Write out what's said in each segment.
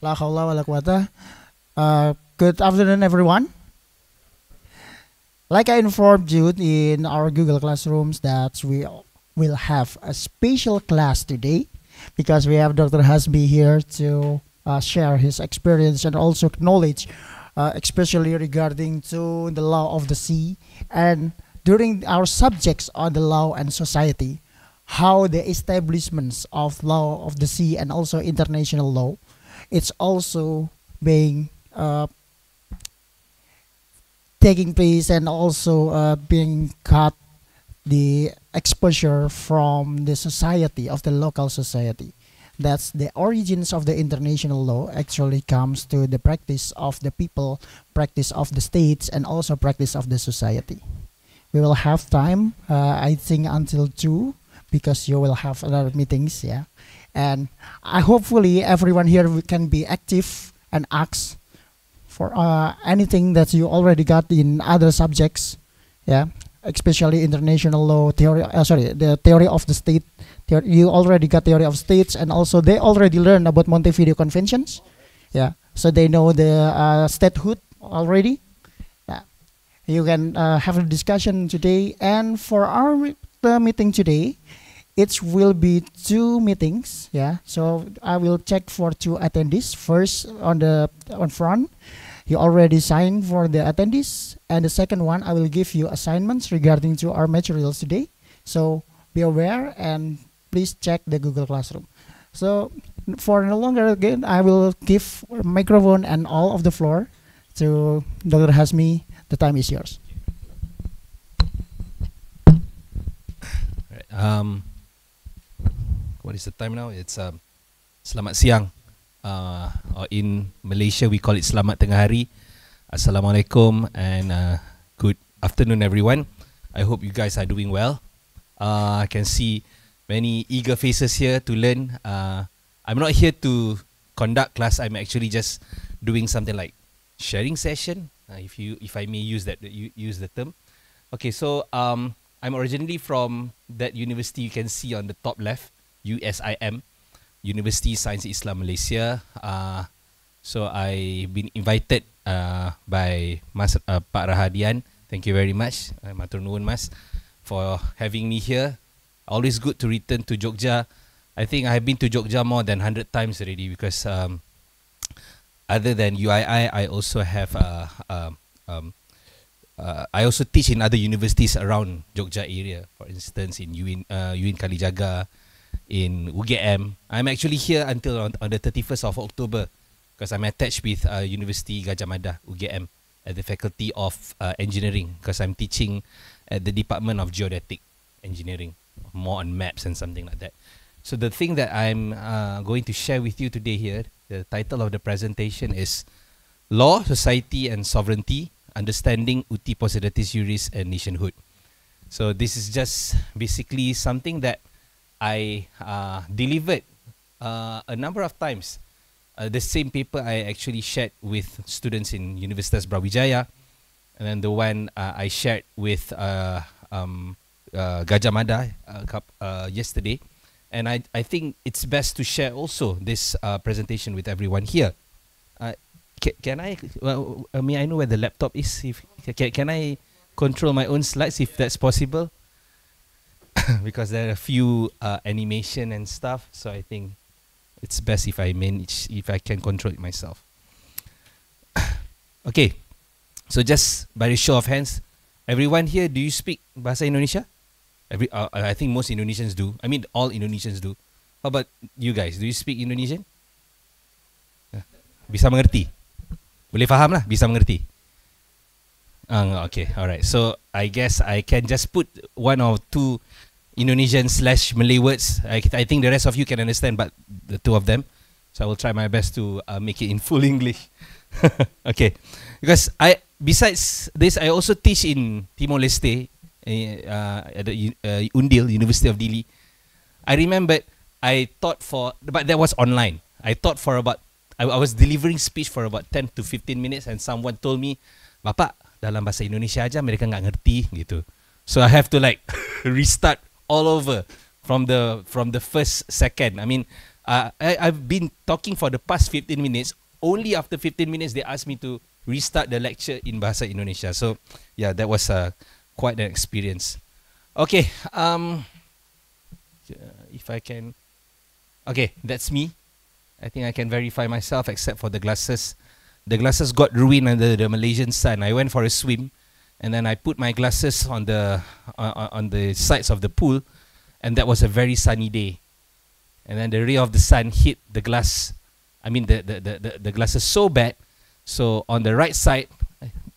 La haula wa la quwata. Good afternoon, everyone. Like I informed you in our Google Classrooms that we will have a special class today because we have Dr. Hasbi here to share his experience and also knowledge, especially regarding to the law of the sea and during our subjects on the law and society, how the establishments of law of the sea and also international law, it's also being taking place and also being cut the exposure from the society of the local society. That's the origins of the international law actually comes to the practice of the people, practice of the states, and also practice of the society. We will have time, I think, until 2 because you will have other meetings, yeah. And hopefully everyone here can be active and ask for anything that you already got in other subjects, yeah, especially international law theory. The theory of the state. You already got theory of states, and also they already learned about Montevideo Conventions, yeah. So they know the statehood already. Yeah, you can have a discussion today, and for our meeting today, it will be 2 meetings, yeah. So I will check for 2 attendees. First on front, you already signed for the attendees, and the second one I will give you assignments regarding to our materials today. So be aware and please check the Google Classroom. So for no longer again, I will give microphone and all of the floor to Dr. Hasmi. The time is yours. What is the time now? It's selamat siang. Or in Malaysia we call it selamat tengah hari. Assalamualaikum and good afternoon, everyone. I hope you guys are doing well. I can see many eager faces here to learn. I'm not here to conduct class. I'm actually just doing something like sharing session, if I may use the term. Okay, so I'm originally from that university you can see on the top left, USIM, University Sains Islam Malaysia. So I've been invited by Mas Pak Rahadian. Thank you very much, Matur nuwun Mas, for having me here. Always good to return to Jogja. I think I have been to Jogja more than 100 times already because other than UII, I also have I also teach in other universities around Jogja area. For instance, in UIN Kalijaga, in UGM. I'm actually here until on the 31st of October because I'm attached with University Gajah Mada, UGM, at the Faculty of Engineering because I'm teaching at the Department of Geodetic Engineering, more on maps and something like that. So the thing that I'm going to share with you today here, the title of the presentation is Law, Society and Sovereignty, Understanding Uti Possidetis Juris and Nationhood. So this is just basically something that I delivered a number of times. The same paper I actually shared with students in Universitas Brawijaya, and then the one I shared with Gajah Mada yesterday. And I think it's best to share also this presentation with everyone here. Can I, may I know where the laptop is? Can I control my own slides if that's possible? Because there are a few animation and stuff, so I think it's best if I can control it myself. Okay, so just by the show of hands, everyone here, do you speak Bahasa Indonesia? I think most Indonesians do. I mean, all Indonesians do. How about you guys? Do you speak Indonesian? Bisa mengerti? Boleh faham lah, bisa mengerti. Okay, alright. So I guess I can just put 1 or 2 Indonesian / Malay words. I think the rest of you can understand, but the 2 of them. So I will try my best to make it in full English. Okay, because besides this, I also teach in Timor Leste at the Undil, University of Dili. I remembered I taught but that was online. I taught for about, I was delivering speech for about 10 to 15 minutes, and someone told me, Bapak, dalam bahasa Indonesia aja mereka nggak ngerti gitu. So I have to like restart all over from the first second. I mean, I've been talking for the past 15 minutes. Only after 15 minutes, they asked me to restart the lecture in Bahasa Indonesia. So, yeah, that was quite an experience. Okay, if I can... Okay, that's me. I think I can verify myself except for the glasses. The glasses got ruined under the Malaysian sun. I went for a swim and then I put my glasses on the sides of the pool, and that was a very sunny day. And then the ray of the sun hit the glass, the glasses so bad, so on the right side,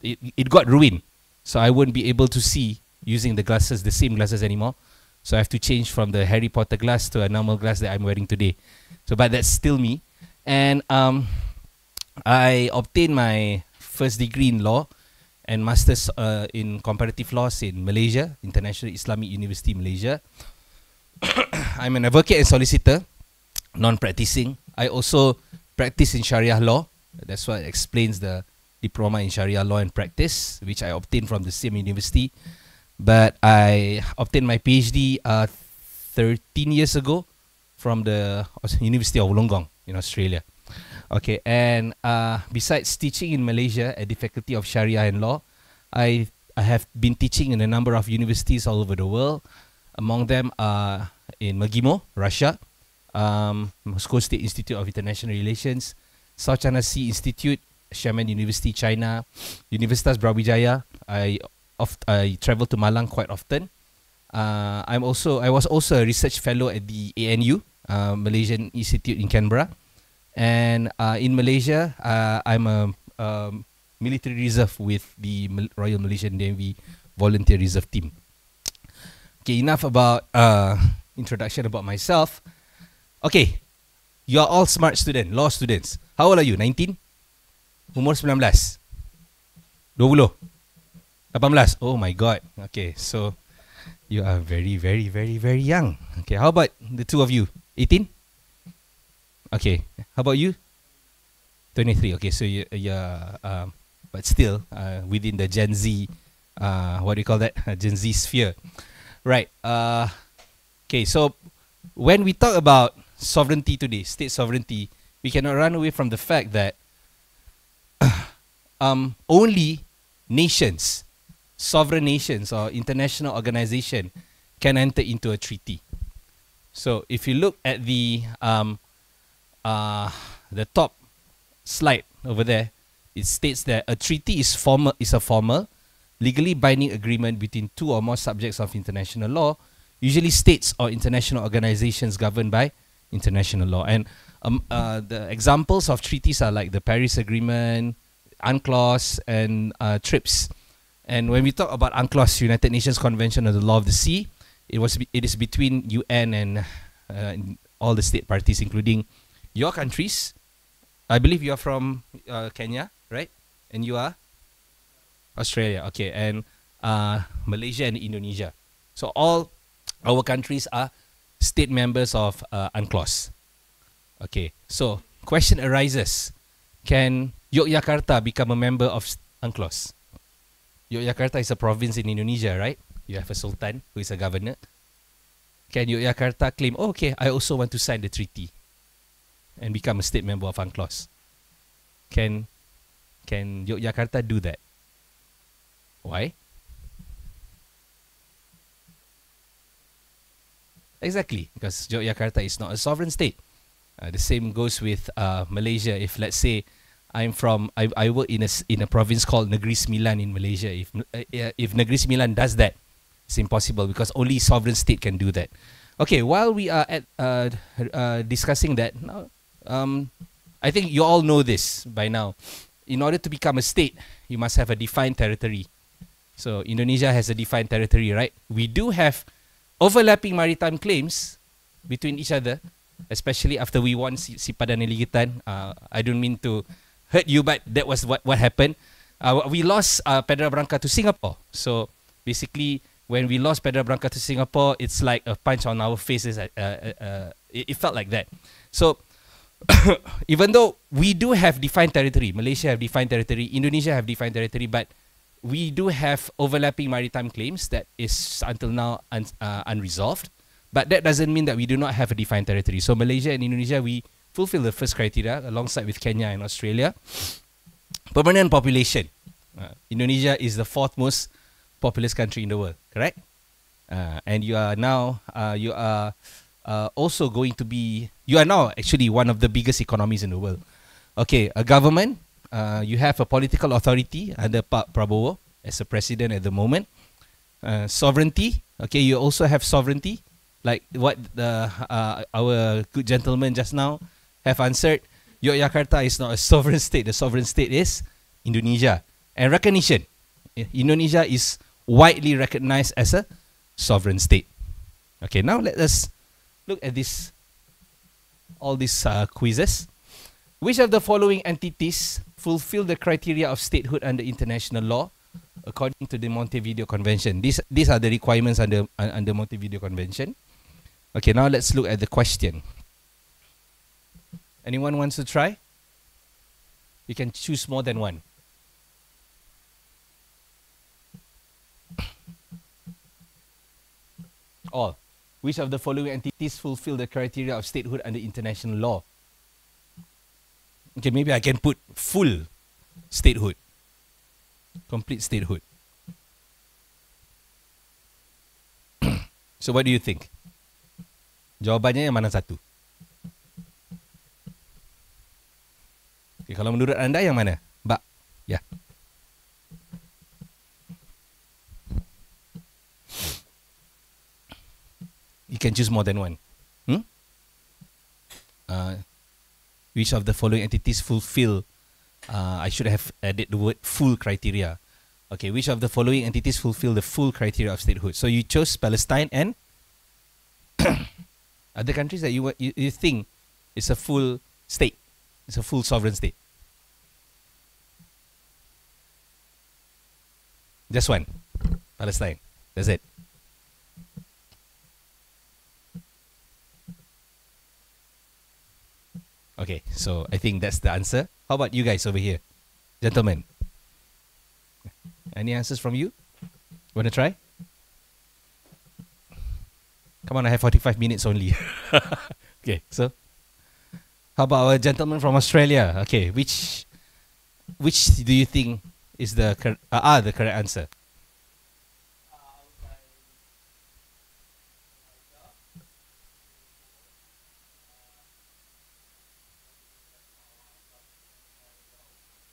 it got ruined. So I wouldn't be able to see using the glasses, the same glasses anymore. So I have to change from the Harry Potter glass to a normal glass that I'm wearing today. So, but that's still me. And I obtained my first degree in law and master's in comparative laws in Malaysia, International Islamic University, Malaysia. I'm an advocate and solicitor, non-practicing. I also practice in Sharia law. That's what explains the diploma in Sharia law and practice, which I obtained from the same university. But I obtained my PhD 13 years ago from the University of Wollongong in Australia. Okay, and besides teaching in Malaysia at the Faculty of Sharia and Law, I have been teaching in a number of universities all over the world. Among them are in Magimo, Russia, Moscow State Institute of International Relations, South China Sea Institute, Xiamen University, China, Universitas Brawijaya. I travel to Malang quite often. I was also a research fellow at the ANU, Malaysian Institute in Canberra. And in Malaysia, I'm a military reserve with the Royal Malaysian Navy Volunteer Reserve Team. Okay, enough about introduction about myself. Okay, you're all smart students, law students. How old are you? 19? Umur 19? 20? 18? Oh my God. Okay, so you are very, very, very, very young. Okay, how about the two of you? 18? Okay, how about you? 23. Okay, so you're but still within the Gen Z, what do you call that? Gen Z sphere. Right. Okay, so when we talk about sovereignty today, state sovereignty, we cannot run away from the fact that only nations, sovereign nations or international organization can enter into a treaty. So if you look at the top slide over there, it states that a treaty is a formal, legally binding agreement between two or more subjects of international law, usually states or international organizations governed by international law. And the examples of treaties are like the Paris Agreement, UNCLOS, and TRIPS. And when we talk about UNCLOS, United Nations Convention on the Law of the Sea, it is between UN and all the state parties, including your countries. I believe you are from Kenya, right? And you are? Australia, okay. And Malaysia and Indonesia. So all our countries are state members of UNCLOS. Okay, so question arises. Can Yogyakarta become a member of UNCLOS? Yogyakarta is a province in Indonesia, right? You have a sultan who is a governor. Can Yogyakarta claim, oh, okay, I also want to sign the treaty and become a state member of UNCLOS? Can Yogyakarta do that? Why? Exactly, because Yogyakarta is not a sovereign state. The same goes with Malaysia. If let's say I work in a province called Negeri Sembilan in Malaysia. If Negeri Sembilan does that, it's impossible because only sovereign state can do that. Okay, while we are at discussing that, I think you all know this by now. In order to become a state, you must have a defined territory. So Indonesia has a defined territory, right? We do have overlapping maritime claims between each other, especially after we won Sipadan and Ligitan. I don't mean to hurt you, but that was what happened. We lost Pedra Branca to Singapore. So basically, when we lost Pedra Branca to Singapore, it's like a punch on our faces. It felt like that. So even though we do have defined territory, Malaysia have defined territory, Indonesia have defined territory, but we do have overlapping maritime claims that is until now unresolved. But that doesn't mean that we do not have a defined territory. So Malaysia and Indonesia, we fulfill the first criteria alongside with Kenya and Australia. Permanent population. Indonesia is the fourth most populous country in the world, correct? And you are now, also going to be, you are now actually one of the biggest economies in the world. Okay, a government, you have a political authority under Pak Prabowo as a president at the moment. Sovereignty, okay, you also have sovereignty, like what our good gentleman just now have answered. Yogyakarta is not a sovereign state. The sovereign state is Indonesia. And recognition, Indonesia is widely recognized as a sovereign state. Okay, now let us look at this, all these quizzes. Which of the following entities fulfill the criteria of statehood under international law according to the Montevideo Convention? These are the requirements under Montevideo Convention. Okay, now let's look at the question. Anyone wants to try? You can choose more than one. All. Which of the following entities fulfill the criteria of statehood under international law? Okay, maybe I can put full statehood. Complete statehood. So what do you think? Jawabannya yang mana satu? Okay, kalau menurut anda yang mana? Mbak? Ya. You can choose more than one. Which of the following entities fulfill, I should have added the word full criteria. Okay, which of the following entities fulfill the full criteria of statehood? So you chose Palestine and other countries that you think is a full state. It's a full sovereign state. Just one. Palestine. That's it. Okay, so I think that's the answer. How about you guys over here? Gentlemen. Any answers from you? Want to try? Come on, I have 45 minutes only. Okay, so how about our gentleman from Australia? Okay, which do you think is the correct answer?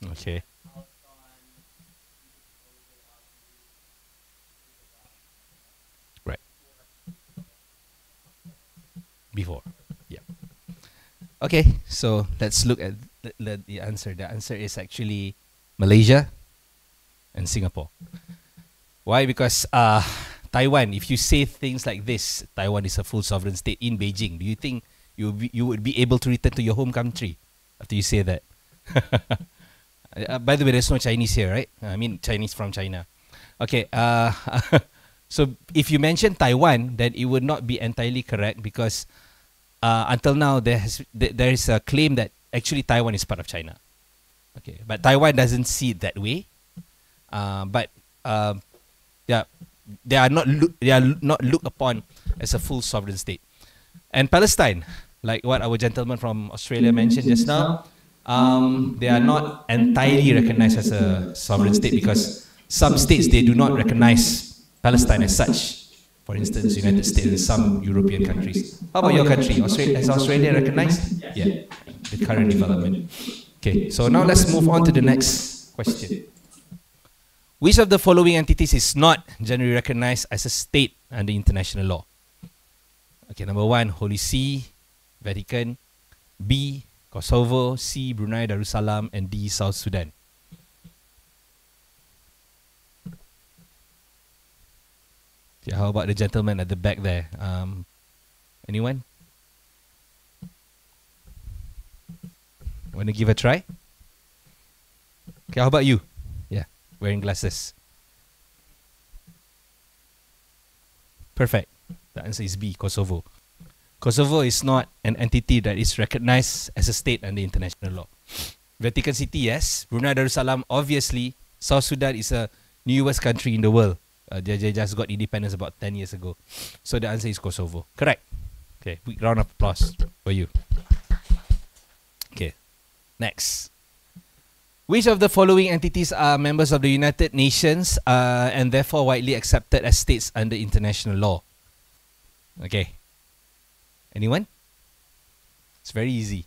Okay. Right. Before. Yeah. Okay, so let's look at the answer. The answer is actually Malaysia and Singapore. Why? Because Taiwan, if you say things like this, Taiwan is a full sovereign state in Beijing, do you think you would be able to return to your home country after you say that? By the way, there's no Chinese here, right? I mean, Chinese from China. Okay, so if you mention Taiwan, then it would not be entirely correct because until now there is a claim that actually Taiwan is part of China. Okay, but Taiwan doesn't see it that way. Yeah, they are not looked upon as a full sovereign state. And Palestine, like what our gentleman from Australia mentioned just now, they are not entirely recognized as a sovereign state because some states, they do not recognize Palestine as such. For instance, United States and some European countries. How about your country? Has Australia recognized? Yeah, the current development. Okay, so now let's move on to the next question. Which of the following entities is not generally recognized as a state under international law? Okay, number one, Holy See, Vatican. B, Kosovo. C, Brunei Darussalam. And D, South Sudan. Okay, how about the gentleman at the back there? Anyone? Want to give a try? Okay, how about you? Yeah, wearing glasses. Perfect. The answer is B, Kosovo. Kosovo is not an entity that is recognized as a state under international law. Vatican City, yes. Brunei Darussalam, obviously. South Sudan is a newest country in the world. They just got independence about 10 years ago. So the answer is Kosovo. Correct. Okay, big round of applause for you. Okay, next. Which of the following entities are members of the United Nations and therefore widely accepted as states under international law? Okay. Anyone? It's very easy.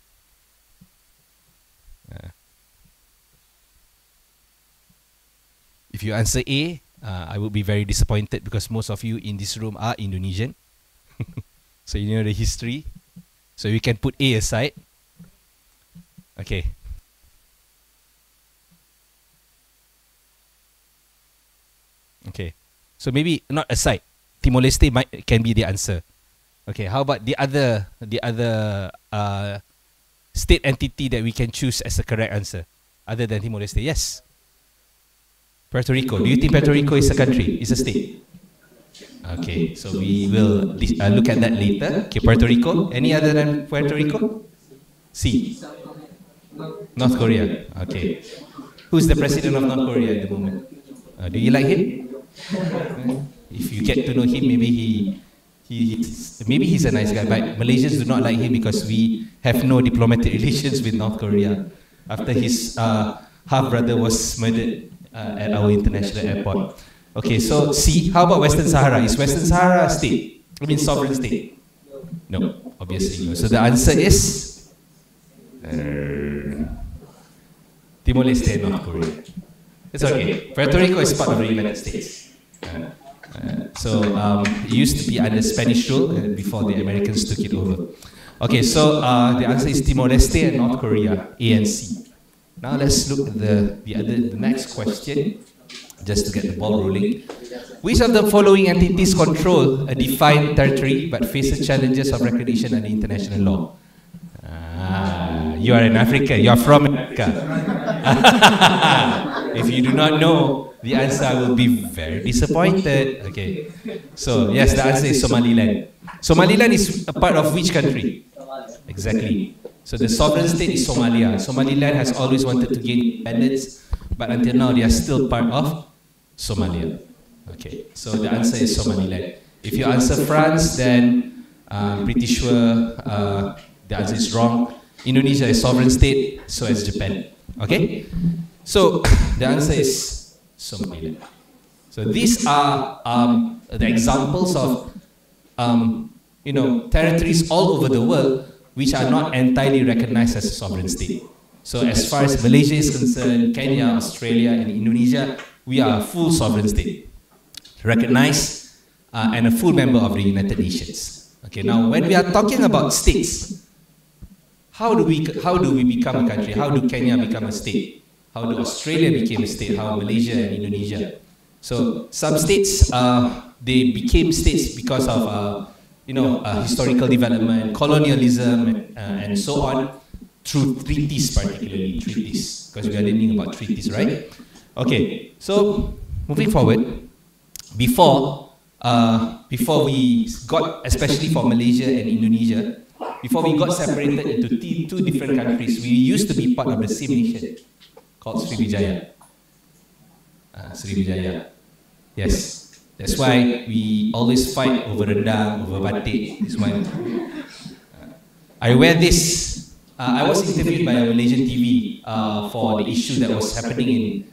If you answer A, I would be very disappointed because most of you in this room are Indonesian. So you know the history. So we can put A aside. Okay. Okay. So maybe not aside. Timor-Leste can be the answer. Okay. How about the other state entity that we can choose as the correct answer, other than Timor-Leste? Yes. Puerto Rico. Do you think Puerto Rico is a country? Is a state? Okay. So we will look at that later. Okay. Puerto Rico. Any other than Puerto Rico? C. North Korea. Okay. Who's the president of North Korea at the moment? Do you like him? If you get to know him, maybe maybe he's a nice guy. But Malaysians do not like him because we have no diplomatic relations with North Korea after his half brother was murdered at our international airport. Okay, so C. How about Western Sahara? Is Western Sahara a state? I mean, sovereign state? No, obviously no. So the answer is Timor-Leste and North Korea. It's okay. Puerto Rico is part of the United States. It used to be under Spanish rule before the Americans took it over. Okay, so the answer is Timor-Leste and North Korea, A and C. Now let's look at the next question, just to get the ball rolling. Which of the following entities control a defined territory but faces challenges of recognition under international law? You are in Africa. You are from Africa. If you do not know the answer, I will be very disappointed. Okay. So yes, the answer is Somaliland. Somaliland is a part of which country? Exactly. So the sovereign state is Somalia. Somaliland has always wanted to gain independence, but until now they are still part of Somalia. Okay. So the answer is Somaliland. If you answer France, then I'm pretty sure the answer is wrong. Indonesia is sovereign state, so is Japan. Okay? So the answer is Somaliland. So these are the examples of territories all over the world which are not entirely recognized as a sovereign state. So as far as Malaysia is concerned, Kenya, Australia, and Indonesia, we are a full sovereign state, recognized and a full member of the United Nations. Okay, now when we are talking about states, how do we become a country? How do Kenya become a state? How do Australia become a state? How Malaysia and Indonesia? So some states they became states because of historical development, colonialism, and so on, through treaties, particularly treaties, because we are learning about treaties, right? Okay, so moving forward, before we got, especially for Malaysia and Indonesia, before we got separated into two different countries, we used to be part of the same nation called Sriwijaya. Sriwijaya. Yes. That's why we always fight over rendang, over batik. This one. I wear this. I was interviewed by a Malaysian TV for the issue that was happening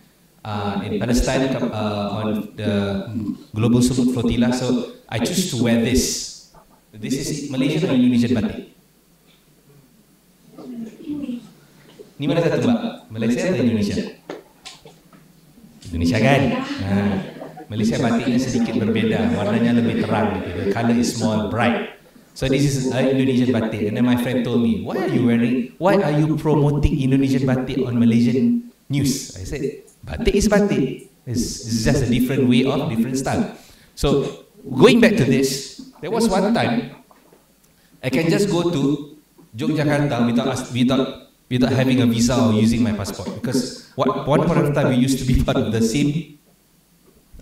in Palestine on the Global Sumut Flotilla. So I choose to wear this. This is Malaysian or Indonesian batik? Ni mana satu, Mbak? Malaysia atau Indonesia? Indonesia kan? Malaysia batiknya sedikit berbeza, warnanya lebih terang. The color is more bright. So this is Indonesian batik. And then my friend told me, why are you promoting Indonesian batik on Malaysian news? I said, batik is batik. It's just a different way of, different style. So going back to this, there was one time I can just go to Yogyakarta without having a visa or using my passport, because one point of time we used to be part of the same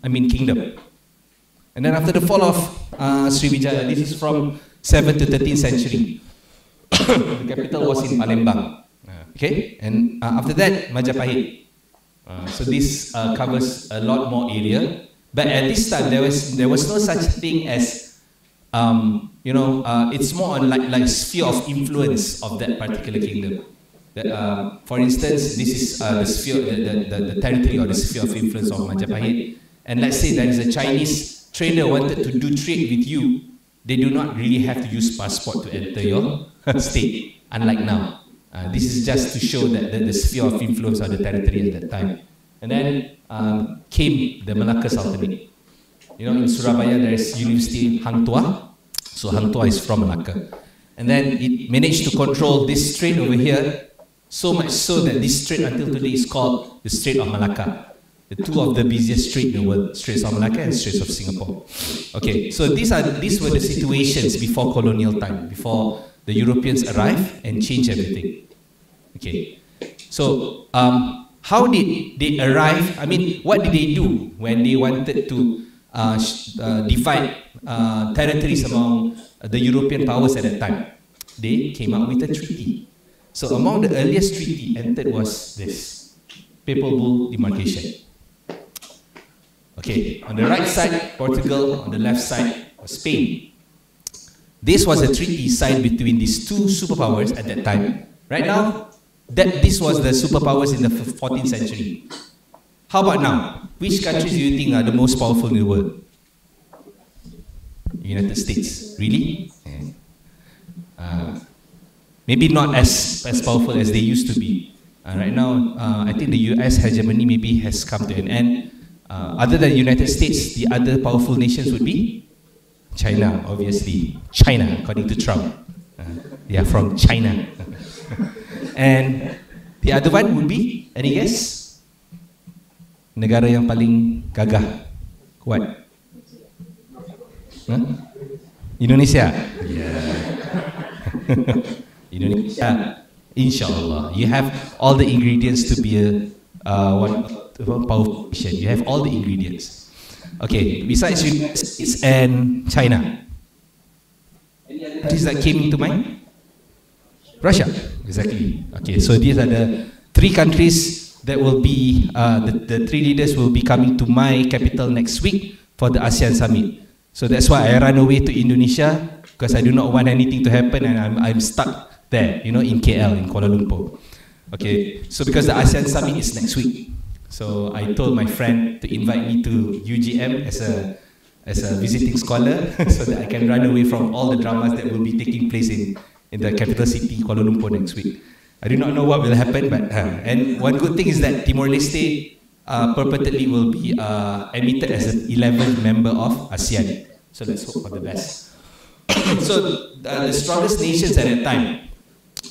kingdom. And then after the fall of Sriwijaya, this is from 7th to 13th century. The capital was in Palembang. Okay, and after that, Majapahit. So this covers a lot more area. But at this time, there was no such thing as, it's more on like sphere of influence of that particular kingdom. That, for instance, this is the sphere, the territory or the sphere of influence of Majapahit. And let's say there is a Chinese trader wanted to do trade with you. They do not really have to use passport to enter your state, unlike now. This is just to show that the sphere of influence of the territory at that time. And then came the Malacca Sultanate. You know, in Surabaya there is University Hang Tuah. So Hang Tuah is from Malacca. And then it managed to control this strait over here, so much so that this strait until today is called the Strait of Malacca. The two of the busiest straits in the world, Straits of Malacca and Straits of Singapore. Okay, so these were the situations before colonial time, before the Europeans arrived and changed everything. Okay, so how did they arrive? I mean, what did they do when they wanted to divide territories among the European powers at that time? They came up with a treaty. So among the earliest treaty entered was this, Papal Bull Demarcation. Okay, on the right side, Portugal, on the left side was Spain. This was a treaty signed between these two superpowers at that time. Right now, this was the superpowers in the 14th century. How about now? Which countries do you think are the most powerful in the world? United States. Really? Yeah. Maybe not as powerful as they used to be. Right now, I think the US hegemony maybe has come to an end. Other than the United States, the other powerful nations would be China, obviously. China, according to Trump. They are from China. And the other one would be, any guess? Negara yang paling gagah, kuat. Huh? Indonesia. Yeah. Indonesia, inshallah. You have all the ingredients to be one powerful nation. You have all the ingredients. Okay, besides United States and China, any other countries that came into mind? Russia, exactly. Okay, so these are the three countries that will be, the three leaders will be coming to my capital next week for the ASEAN Summit. So that's why I ran away to Indonesia, because I do not want anything to happen and I'm stuck there, you know, in KL, in Kuala Lumpur. Okay, so because the ASEAN Summit is next week, so I told my friend to invite me to UGM as a visiting scholar so that I can run away from all the dramas that will be taking place in the capital city, Kuala Lumpur, next week. I do not know what will happen, but and one good thing is that Timor-Leste purportedly will be admitted as an 11th member of ASEAN. So let's hope for the best. So the strongest nations at that time,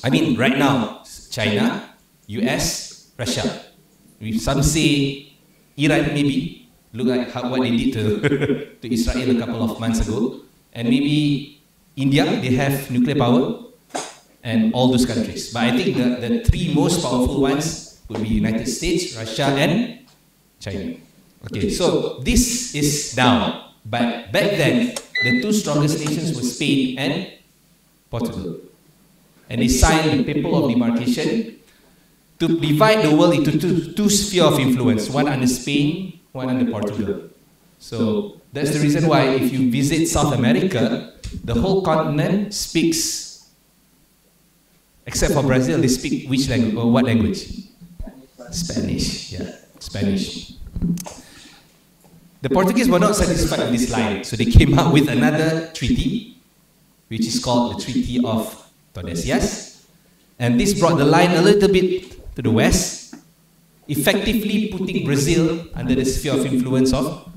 I mean right now, China, US, Russia. Some say Iran maybe, look at what they did to Israel a couple of months ago. And maybe India, they have nuclear power, and all those countries. But I think the three most powerful ones would be United States, Russia, and China. Okay, so this is down. But back then, the two strongest nations were Spain and Portugal. And they signed the Papal of Demarcation to divide the world into two spheres of influence, one under Spain, one under Portugal. So that's the reason why if you visit South America, the whole continent speaks, except for Brazil, they speak which language, or what language? Spanish, yeah, Spanish. The Portuguese were not satisfied with this line, so they came up with another treaty, which is called the Treaty of Tordesillas. And this brought the line a little bit to the west, effectively putting Brazil under the sphere of influence of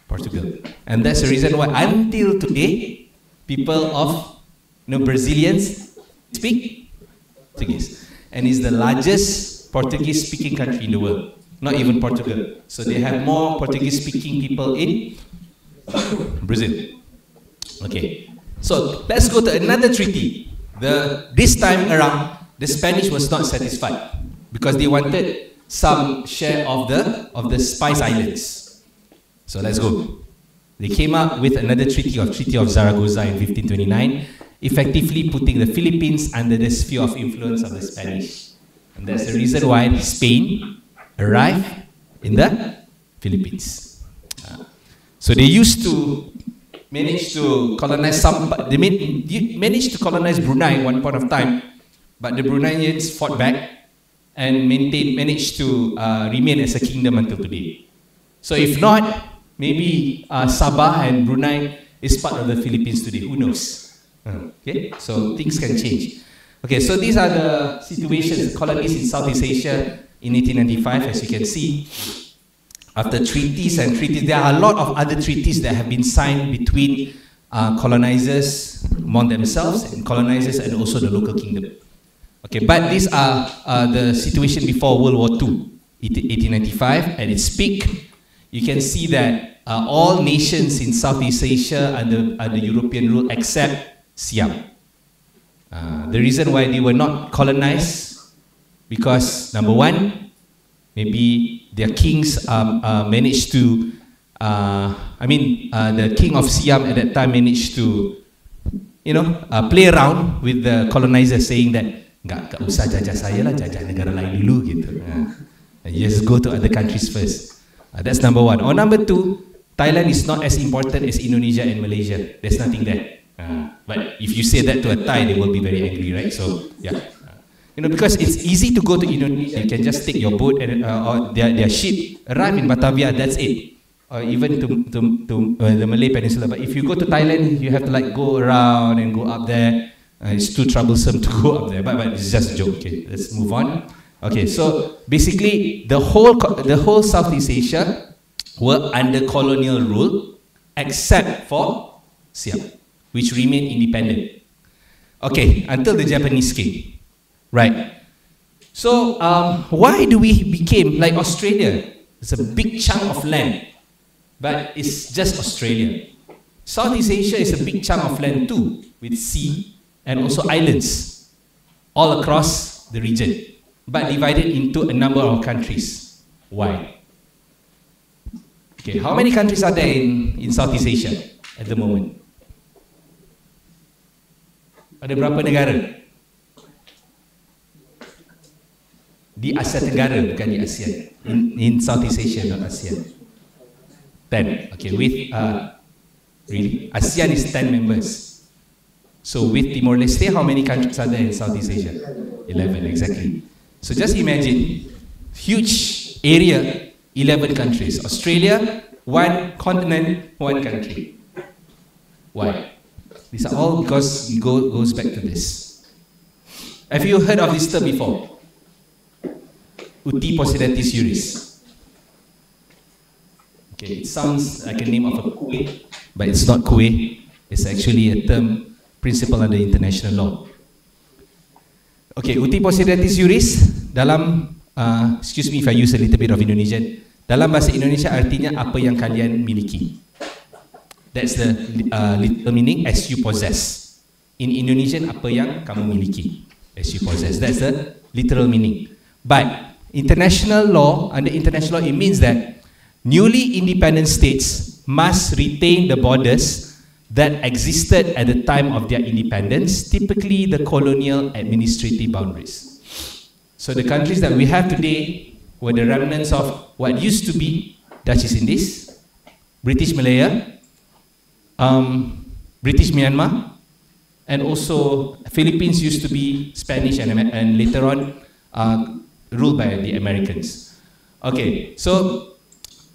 Portugal. And that's the reason why until today, people of Brazilians speak Portuguese. And it's the largest Portuguese-speaking country in the world. Not even Portugal. So they have more Portuguese-speaking people in Brazil. Okay. So let's go to another treaty. This time around, the Spanish was not satisfied because they wanted some share of the Spice Islands. So let's go. They came up with another Treaty of Zaragoza in 1529, effectively putting the Philippines under the sphere of influence of the Spanish. And that's the reason why Spain arrived in the Philippines. So they used to manage to colonize they managed to colonize Brunei one point of time, but the Bruneians fought back and managed to remain as a kingdom until today. So if not, maybe Sabah and Brunei is part of the Philippines today. Who knows? Okay, so things can change. Okay, so these are the situations, colonies in Southeast Asia in 1895, as you can see. After treaties and treaties, there are a lot of other treaties that have been signed between colonizers among themselves, and colonizers and also the local kingdom. Okay, but these are the situation before World War II, 1895, at its peak. You can see that all nations in Southeast Asia under European rule except Siam. The reason why they were not colonized, because number one, maybe their kings managed to, the king of Siam at that time managed to, play around with the colonizers, saying that, nggak usah jajah saya lah, jajah negara lain dulu gitu. Just go to other countries first. That's number one. Or number two, Thailand is not as important as Indonesia and Malaysia. There's nothing there. But if you say that to a Thai, they will be very angry, right? So, yeah. Because it's easy to go to Indonesia. You can just take your boat and or their ship, arrive in Batavia, that's it. Or even to the Malay Peninsula. But if you go to Thailand, you have to like go around and go up there. It's too troublesome to go up there. But it's just a joke. Okay, let's move on. Okay, so basically the whole Southeast Asia were under colonial rule, except for Siam, which remained independent. Okay, until the Japanese came. Right. So why do we became like Australia? It's a big chunk of land, but it's just Australia. Southeast Asia is a big chunk of land too, with sea and also islands all across the region, but divided into a number of countries. Why? Okay, how many countries are there in Southeast Asia at the moment? Ada berapa negara? Di Asia Tenggara, bukan di ASEAN. In Southeast Asia, not ASEAN. 10. Okay, with really, ASEAN is 10 members. So with Timor-Leste, how many countries are there in Southeast Asia? 11, exactly. So just imagine, huge area, 11 countries. Australia, one continent, one country. Why? These are all because it goes back to this. Have you heard of this term before? Uti Possidetis Juris. Okay, it sounds like a name of a kue, but it's not kue. It's actually a term, principle under international law. Okay, Uti Possidetis Juris, dalam, excuse me if I use a little bit of Indonesian, dalam bahasa Indonesia artinya apa yang kalian miliki. That's the literal meaning, as you possess. In Indonesian, apa yang kamu miliki, as you possess. That's the literal meaning. But international law, under international law, it means that newly independent states must retain the borders that existed at the time of their independence, typically the colonial administrative boundaries. So the countries that we have today were the remnants of what used to be Dutch East Indies, British Malaya, British Myanmar, and also Philippines used to be Spanish and later on ruled by the Americans. Okay, so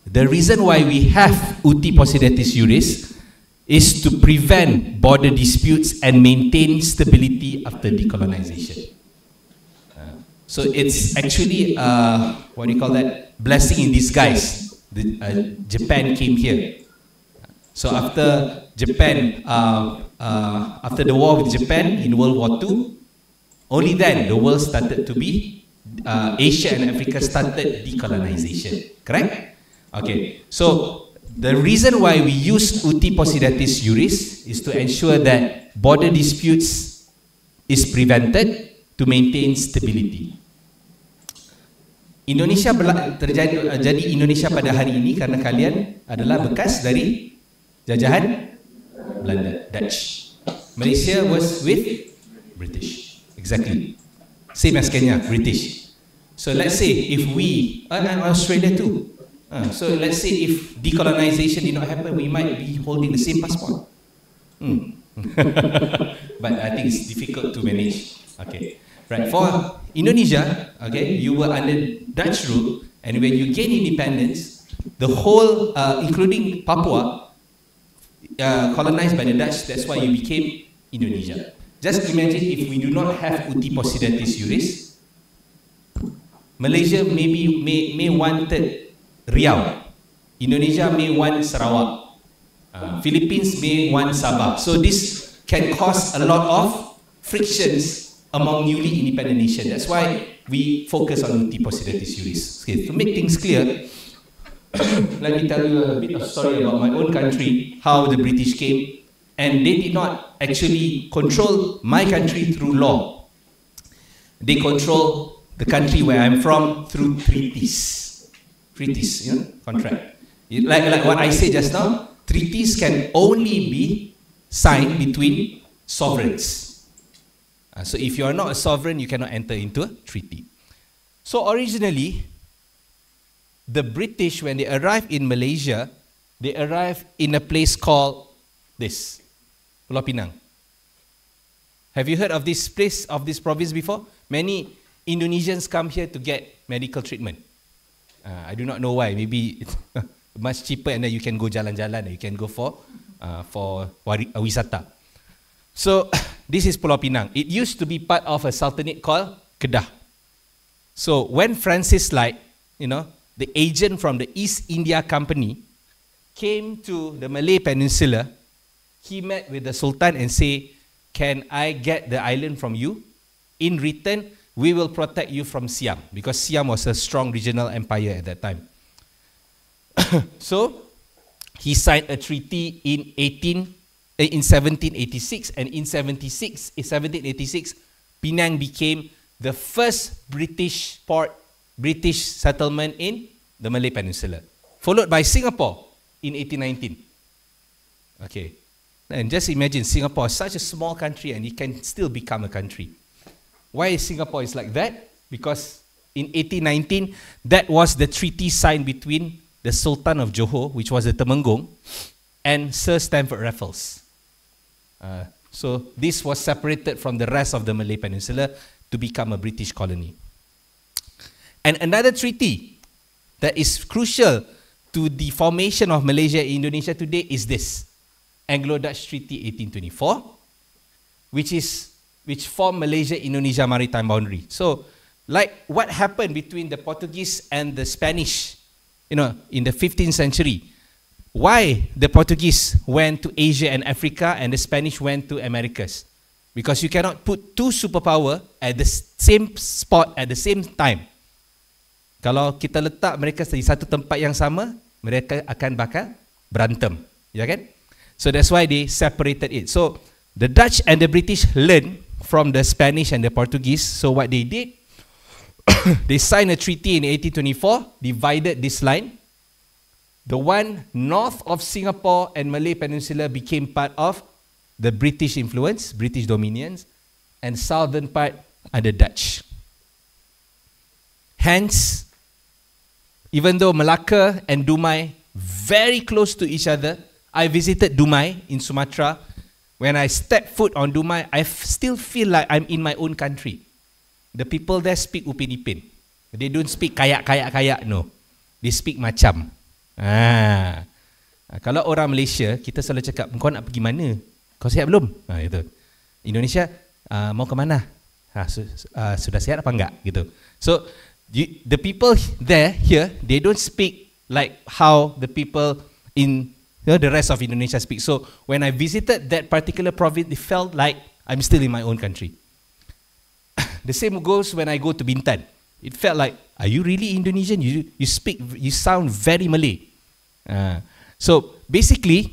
the reason why we have Uti Possidetis Juris is to prevent border disputes and maintain stability after decolonization. So it's actually, what do you call that? Blessing in disguise. Japan came here. So after Japan, after the war with Japan in World War II, only then the world started to be Asia and Africa started decolonization, correct? Okay, so the reason why we use Uti Possidetis Juris is to ensure that border disputes is prevented to maintain stability. Indonesia jadi Indonesia pada hari ini karena kalian adalah bekas dari jajahan Belanda, Dutch. Malaysia was with British, exactly. Same as Kenya, British. So let's say if we, and Australia too, So let's say if decolonization did not happen, we might be holding the same passport. But I think it's difficult to manage. Okay, right. For Indonesia, okay, you were under Dutch rule, and when you gain independence, the whole, including Papua, colonized by the Dutch. That's why you became Indonesia. Just imagine if we do not have uti possidetis juris, Malaysia may wanted Riau, Indonesia may want Sarawak, Philippines may want Sabah. So this can cause a lot of frictions among newly independent nations. That's why we focus on uti possidetis juris. Okay, to make things clear, let me tell you a bit of story about my own country, how the British came, and they did not actually control my country through law. They control the country where I'm from through treaties. Treaties, you know, contract. Like what I said just now, treaties can only be signed between sovereigns. So if you are not a sovereign, you cannot enter into a treaty. So originally, the British, when they arrived in Malaysia, they arrived in a place called this, Pulau Pinang. Have you heard of this place, of this province before? Many Indonesians come here to get medical treatment. I do not know why. Maybe it's much cheaper, and then you can go jalan-jalan, and you can go for wisata. So this is Pulau Pinang. It used to be part of a sultanate called Kedah. So when Francis Light, you know, the agent from the East India Company, came to the Malay Peninsula, he met with the Sultan and said, "Can I get the island from you? In return, we will protect you from Siam," because Siam was a strong regional empire at that time. So he signed a treaty in 1786, and in 1786, Penang became the first British settlement in the Malay Peninsula, followed by Singapore in 1819. Okay, and just imagine Singapore is such a small country, and it can still become a country. Why Singapore is like that? Because in 1819, that was the treaty signed between the Sultan of Johor, which was the Temenggung, and Sir Stamford Raffles. So this was separated from the rest of the Malay Peninsula to become a British colony. And another treaty that is crucial to the formation of Malaysia and Indonesia today is this, Anglo-Dutch Treaty 1824, which formed Malaysia-Indonesia maritime boundary. So, like what happened between the Portuguese and the Spanish, you know, in the 15th century. Why the Portuguese went to Asia and Africa and the Spanish went to Americas? Because you cannot put two superpower at the same spot at the same time. Kalau kita letak mereka di satu tempat yang sama, mereka akan bakal berantem, ya kan? So that's why they separated it. So the Dutch and the British learned from the Spanish and the Portuguese. So what they did, they signed a treaty in 1824, divided this line. The one north of Singapore and Malay Peninsula became part of the British influence, British dominions, and southern part are the Dutch. Hence, even though Malacca and Dumai very close to each other, I visited Dumai in Sumatra. When I step foot on Dumai, I still feel like I'm in my own country. The people there speak Upin Ipin. They don't speak kayak, no. They speak macam. Kalau orang Malaysia, kita selalu cakap, kau nak pergi mana? Kau sihat belum? Gitu. Indonesia, mau ke mana? Sudah sihat apa enggak? Gitu. So, the people here, they don't speak like how the people in the rest of Indonesia speak. So, when I visited that particular province, it felt like I'm still in my own country. The same goes when I go to Bintan. It felt like, are you really Indonesian? You sound very Malay. So basically,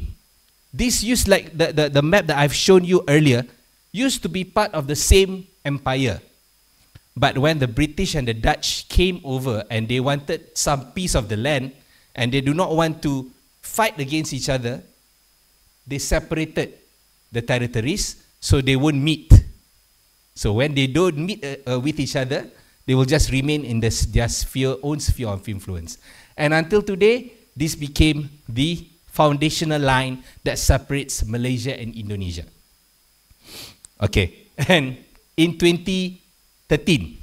this used like the map that I've shown you earlier used to be part of the same empire. But when the British and the Dutch came over and they wanted some piece of the land and they do not want to fight against each other, they separated the territories so they won't meet. So when they don't meet with each other, They will just remain in this, their own sphere of influence. And until today, this became the foundational line that separates Malaysia and Indonesia. Okay, and in 2013,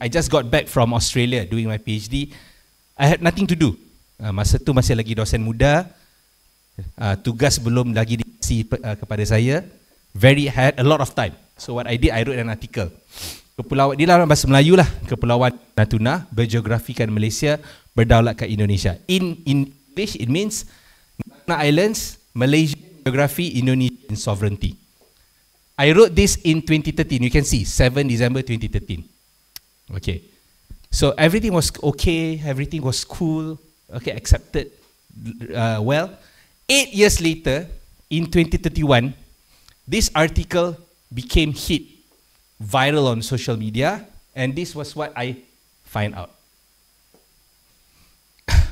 I just got back from Australia doing my PhD. I had nothing to do. Masa tu masih lagi dosen muda, tugas belum lagi dikasih kepada saya. Had a lot of time. So what I did, I wrote an article. Kepulauan, di dalam bahasa Melayu lah, Kepulauan Natuna bergeografikan Malaysia, berdaulatkan Indonesia. In English, it means Natuna Islands, Malaysia geography, Indonesian sovereignty. I wrote this in 2013. You can see, 7 December 2013. Okay. So everything was okay, everything was cool, okay, accepted well. 8 years later, in 2031, this article became hit, viral on social media, and this was what I find out.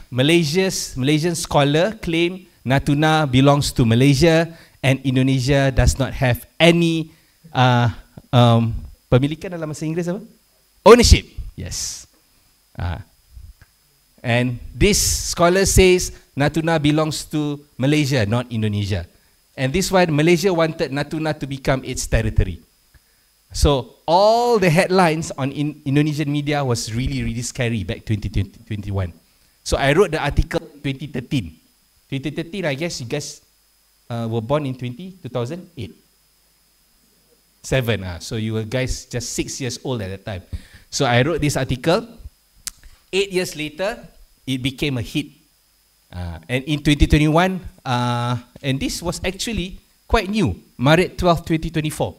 Malaysian scholar claim Natuna belongs to Malaysia and Indonesia does not have any pemilikan dalam bahasa Inggeris apa? Ownership. Yes. And this scholar says Natuna belongs to Malaysia, not Indonesia. And this why Malaysia wanted Natuna to become its territory. So all the headlines on Indonesian media was really, really scary back 2021. So I wrote the article in 2013. 2013, I guess you guys were born in 2008. 7. So you were guys just 6 years old at that time. So I wrote this article. 8 years later, it became a hit. And in 2021, and this was actually quite new, Maret 12, 2024.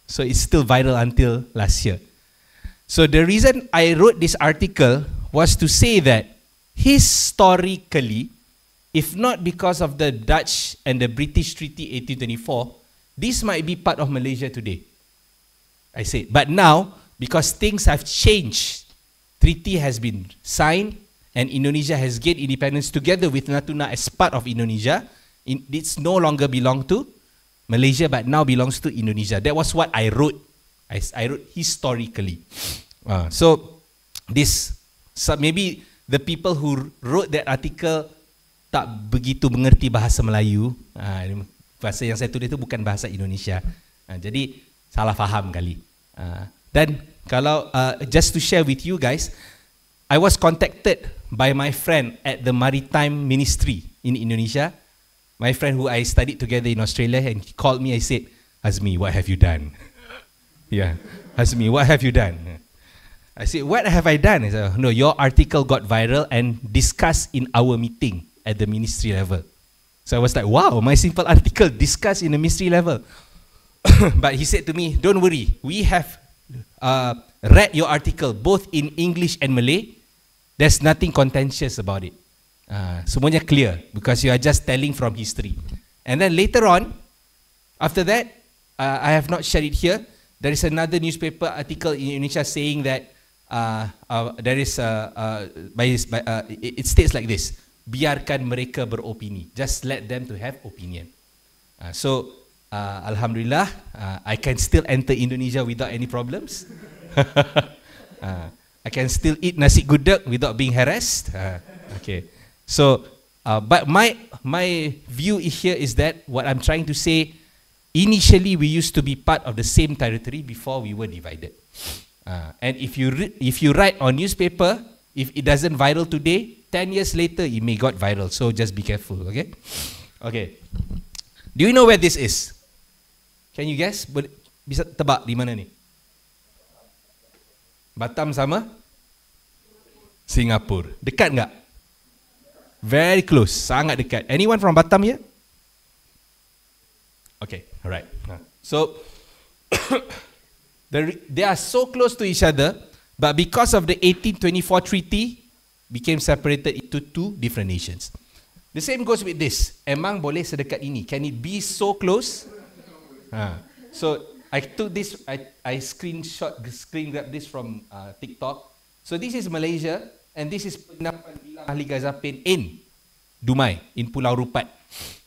So it's still viral until last year. So the reason I wrote this article was to say that historically, if not because of the Dutch and the British Treaty 1824, this might be part of Malaysia today. I say, but now, because things have changed, treaty has been signed, and Indonesia has gained independence together with Natuna as part of Indonesia. It's no longer belong to Malaysia, but now belongs to Indonesia. That was what I wrote. I wrote historically. So maybe the people who wrote that article tak begitu mengerti bahasa Melayu. Bahasa yang saya tulis itu bukan bahasa Indonesia. Jadi salah faham kali. Dan kalau just to share with you guys, I was contacted by my friend at the Maritime Ministry in Indonesia. My friend who I studied together in Australia, and he called me. I said, Hazmi, what have you done? Yeah, Hazmi, what have you done? I said, what have I done? He said, no, your article got viral and discussed in our meeting at the ministry level. So I was like, wow, my simple article discussed in the ministry level. But he said to me, don't worry, we have read your article both in English and Malay. There's nothing contentious about it. Semuanya clear because you are just telling from history. And then later on, after that, I have not shared it here. There is another newspaper article in Indonesia saying that there is it states like this: biarkan mereka beropini. Just let them to have opinion. So Alhamdulillah, I can still enter Indonesia without any problems. I can still eat nasi gudeg without being harassed. Okay. So, but my view here is that what I'm trying to say, initially we used to be part of the same territory before we were divided. And if you write on newspaper, if it doesn't viral today, 10 years later it may got viral. So just be careful, okay? Okay. Do you know where this is? Can you guess? Bisa tebak di mana ni? Batam sama Singapura. Dekat enggak? Very close, sangat dekat. Anyone from Batam here? Okay, alright. So they are so close to each other, but because of the 1824 treaty, became separated into two different nations. The same goes with this. Emang boleh sedekat ini? Can it be so close? So I took this. I screen grab this from TikTok. So this is Malaysia, and this is penginapan bilang ahli Gazapin in Dumai, in Pulau Rupat,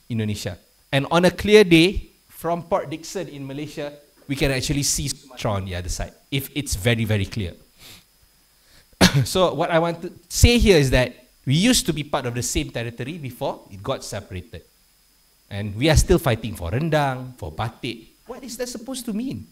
Indonesia. And on a clear day, from Port Dickson in Malaysia we can actually see Sumatra on the other side if it's very, very clear. So what I want to say here is that we used to be part of the same territory before it got separated. And we are still fighting for rendang, for batik. What is that supposed to mean?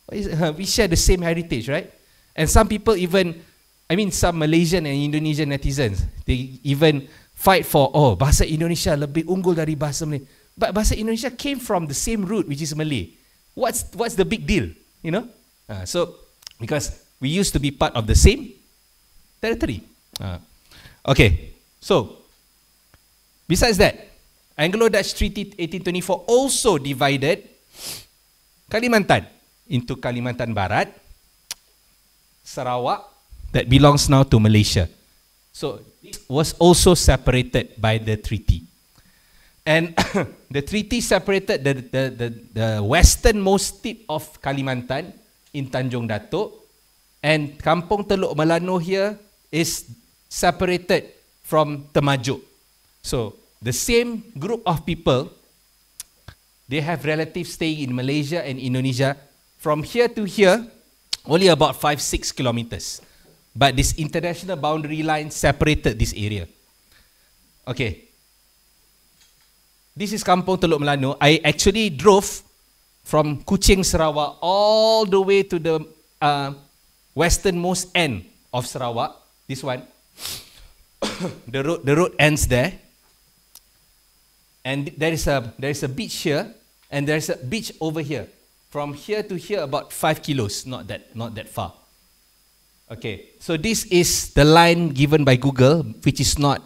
We share the same heritage, right? And some people even, I mean some Malaysian and Indonesian netizens, they even fight for, oh, bahasa Indonesia lebih unggul dari bahasa Malay. But bahasa Indonesia came from the same root, which is Malay. What's the big deal, you know? So, because we used to be part of the same territory. Okay, so, besides that, Anglo-Dutch Treaty 1824 also divided Kalimantan into Kalimantan Barat, Sarawak, that belongs now to Malaysia. So it was also separated by the treaty. And the treaty separated the westernmost tip of Kalimantan in Tanjung Datuk, and Kampung Teluk Melano here is separated from Temajuk. So the same group of people, they have relatives staying in Malaysia and Indonesia. From here to here, only about 5-6 kilometers. But this international boundary line separated this area. Okay. This is Kampung Teluk Melano. I actually drove from Kuching, Sarawak, all the way to the westernmost end of Sarawak. This one. The road ends there. And there is a beach here, and there is a beach over here. From here to here, about 5 kilos, not that far. Okay, so this is the line given by Google, which is not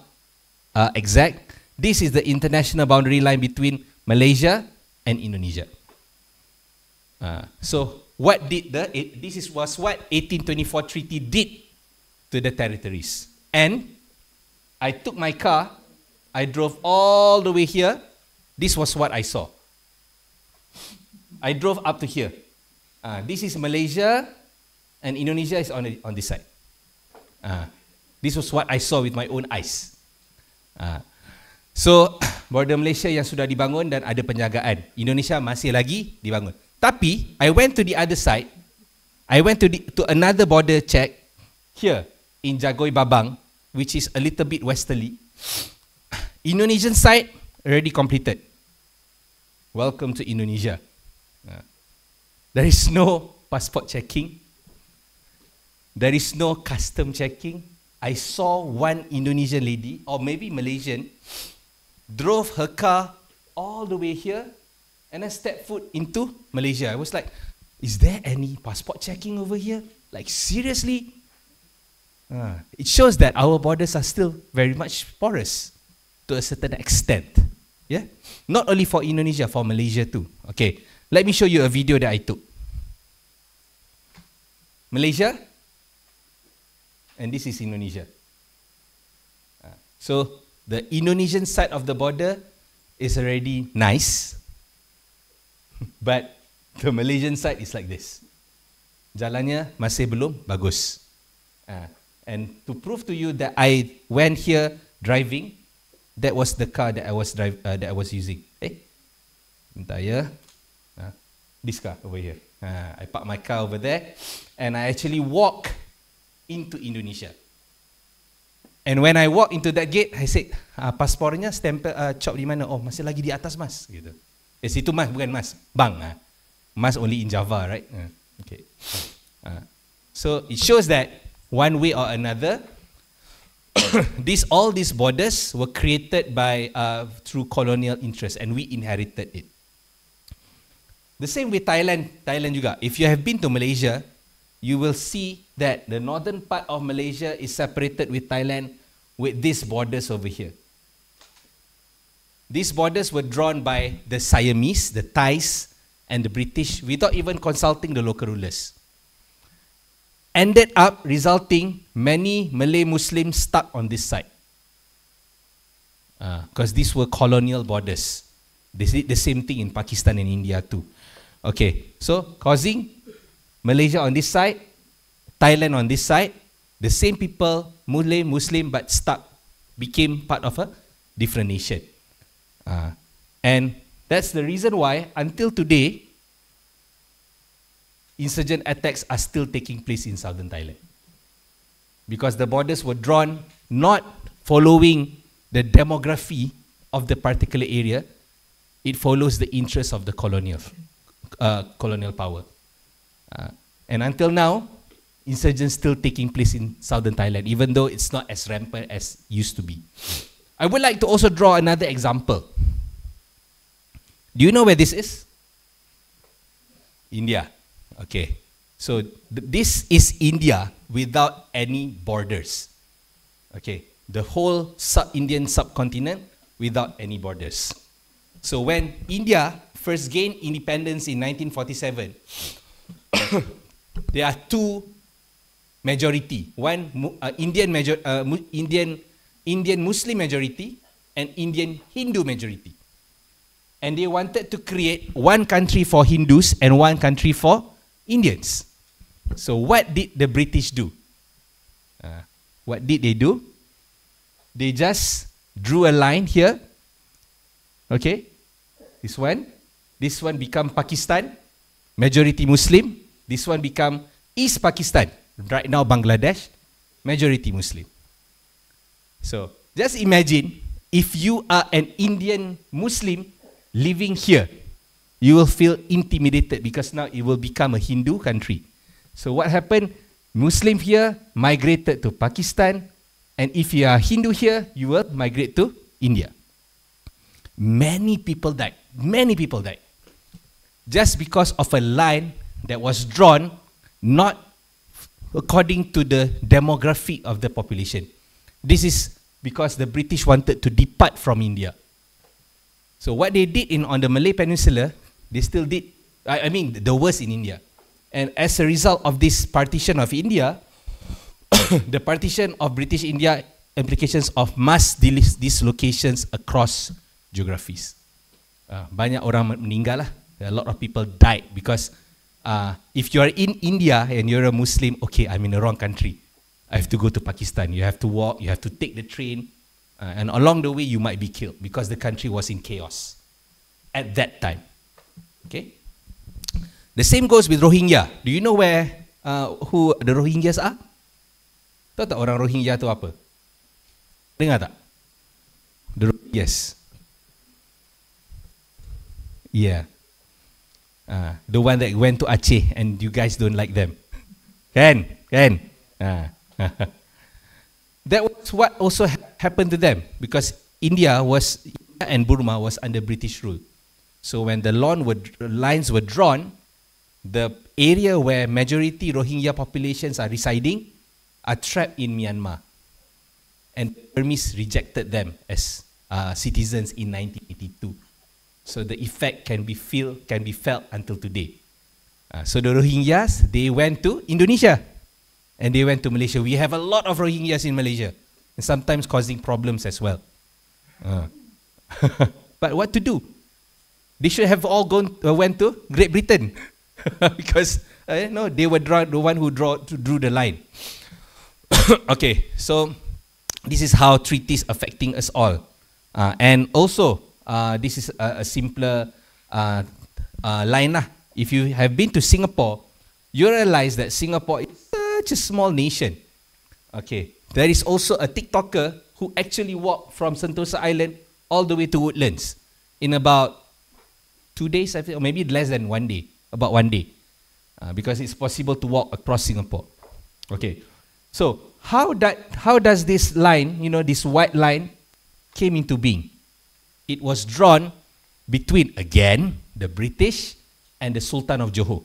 exact. This is the international boundary line between Malaysia and Indonesia. So what did was what 1824 treaty did to the territories. And I took my car, I drove all the way here. This was what I saw. I drove up to here. This is Malaysia, and Indonesia is on this side. This was what I saw with my own eyes. So, border Malaysia yang sudah dibangun dan ada penjagaan. Indonesia masih lagi dibangun. Tapi, I went to the other side. I went to another border check here in Jagoy Babang, which is a little bit westerly. Indonesian side already completed. Welcome to Indonesia. There is no passport checking. There is no custom checking. I saw one Indonesian lady, or maybe Malaysian, drove her car all the way here and then stepped foot into Malaysia. I was like, is there any passport checking over here? Like, seriously? It shows that our borders are still very much porous to a certain extent. Yeah? Not only for Indonesia, for Malaysia too. Okay, let me show you a video that I took. Malaysia, and this is Indonesia. So, the Indonesian side of the border is already nice, but the Malaysian side is like this. Jalannya masih belum bagus. And to prove to you that I went here driving, that was the car that I was using. Bentar ya. This car over here. I parked my car over there, and I actually walk into Indonesia. And when I walk into that gate, I said, paspornya stempel chop di mana? Oh, masih lagi di atas, mas. Gitu. Situ mas, bukan mas. Bang. Mas only in Java, right? Okay. So it shows that one way or another, all these borders were created by through colonial interest, and we inherited it. The same with Thailand juga. If you have been to Malaysia, you will see that the northern part of Malaysia is separated with Thailand with these borders over here. These borders were drawn by the Siamese, the Thais, and the British without even consulting the local rulers. Ended up resulting many Malay Muslims stuck on this side. Because these were colonial borders. They did the same thing in Pakistan and India too. Okay, so causing Malaysia on this side, Thailand on this side, the same people, Malay, Muslim, but stuck, became part of a different nation. And that's the reason why, until today, insurgent attacks are still taking place in southern Thailand. Because the borders were drawn not following the demography of the particular area, it follows the interests of the colonial power. And until now, insurgents still taking place in southern Thailand, even though it's not as rampant as used to be. I would like to also draw another example. Do you know where this is? India. Okay. So this is India without any borders. Okay. The whole Indian subcontinent without any borders. So when India first gained independence in 1947, there are two majority. One Indian Muslim majority and Indian Hindu majority. And they wanted to create one country for Hindus and one country for Indians. So what did the British do? What did they do? They just drew a line here. Okay, this one become Pakistan, majority Muslim. This one become East Pakistan, right now Bangladesh, majority Muslim. So just imagine if you are an Indian Muslim living here, you will feel intimidated because now it will become a Hindu country. So what happened? Muslim here migrated to Pakistan, and if you are Hindu here, you will migrate to India. Many people died. Many people died. Just because of a line that was drawn not according to the demography of the population. This is because the British wanted to depart from India. So what they did on the Malay Peninsula, they still did, the worst in India. And as a result of this partition of India, the partition of British India implications of mass dislocations across geographies. Banyak orang meninggal lah. A lot of people died because if you are in India and you're a Muslim, okay, I'm in the wrong country. I have to go to Pakistan. You have to walk, you have to take the train, and along the way you might be killed because the country was in chaos at that time. Okay? The same goes with Rohingya. Do you know who the Rohingyas are? Tahu tak orang Rohingya tu apa? Dengar tak? The Rohingyas. Yeah. The one that went to Aceh and you guys don't like them. Kan? That was what also happened to them because India and Burma was under British rule. So when the lines were drawn, the area where majority Rohingya populations are residing are trapped in Myanmar. And Burmese rejected them as citizens in 1982. So the effect can be felt until today. So the Rohingyas, they went to Indonesia and they went to Malaysia. We have a lot of Rohingyas in Malaysia and sometimes causing problems as well. But what to do? They should have all went to Great Britain because no, they were the one who drew the line. Okay, so this is how treaties affecting us all, and also this is a simpler line lah. If you have been to Singapore, you realize that Singapore is such a small nation. Okay, there is also a TikToker who actually walked from Sentosa Island all the way to Woodlands in about 2 days, I think, or maybe less than 1 day, about 1 day, because it's possible to walk across Singapore. Okay, so how does this line, this white line, came into being? It was drawn between, again, the British and the Sultan of Johor,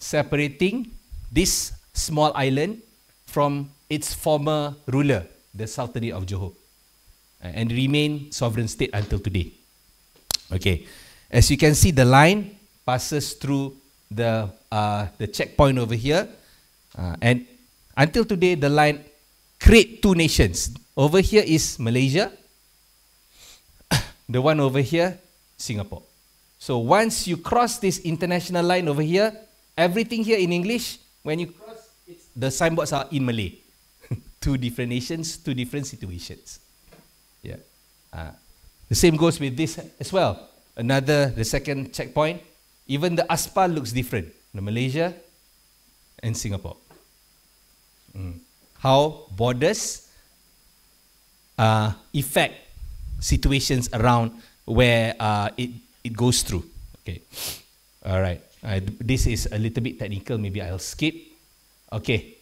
separating this small island from its former ruler, the Sultanate of Johor, and remain sovereign state until today. Okay, as you can see, the line passes through the checkpoint over here, and until today, the line create two nations. Over here is Malaysia. The one over here, Singapore. So once you cross this international line over here, everything here in English, when you cross, the signboards are in Malay. Two different nations, two different situations. Yeah. The same goes with this as well. The second checkpoint, even the aspal looks different. the Malaysia and Singapore. How borders affect situations around where it goes through. Okay, all right. This is a little bit technical. Maybe I'll skip. Okay,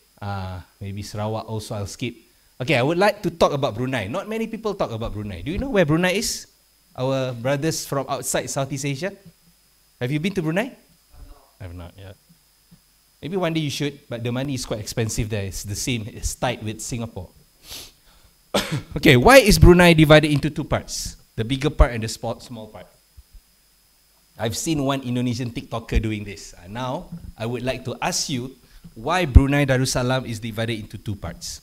maybe Sarawak also I'll skip. Okay, I would like to talk about Brunei. Not many people talk about Brunei. Do you know where Brunei is? Our brothers from outside Southeast Asia. Have you been to Brunei? I have not. Yeah. Maybe one day you should, but the money is quite expensive there. It's the same. It's tight with Singapore. Okay, why is Brunei divided into two parts? The bigger part and the small part. I've seen one Indonesian TikToker doing this. Now, I would like to ask you why Brunei Darussalam is divided into two parts.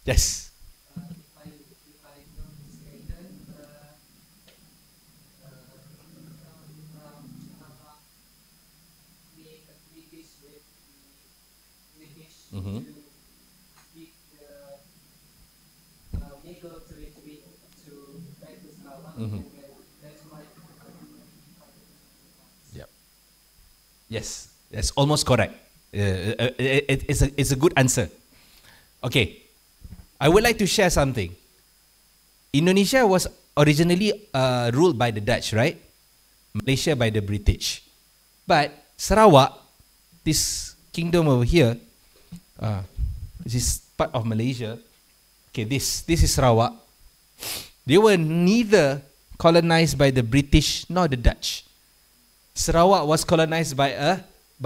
Yes. Mm-hmm. Mm-hmm. Yep. Yes, that's almost correct. It's a good answer. Okay, I would like to share something. Indonesia was originally ruled by the Dutch, right? Malaysia by the British. But Sarawak, this kingdom over here, this is part of Malaysia. Okay, this is Sarawak. They were neither colonized by the British nor the Dutch. Sarawak was colonized by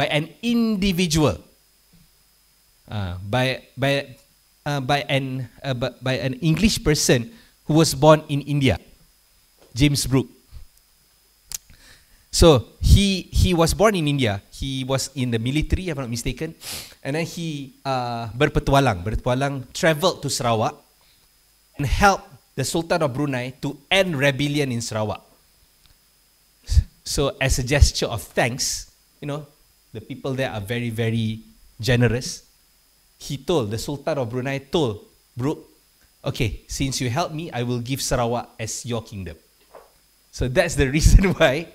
an individual, by an English person who was born in India, James Brooke. So he was born in India. He was in the military, if I'm not mistaken, and then he berpetualang, traveled to Sarawak and helped the Sultan of Brunei to end rebellion in Sarawak. So as a gesture of thanks, you know, the people there are very, very generous. The Sultan of Brunei told Brooke, okay, since you helped me, I will give Sarawak as your kingdom. So that's the reason why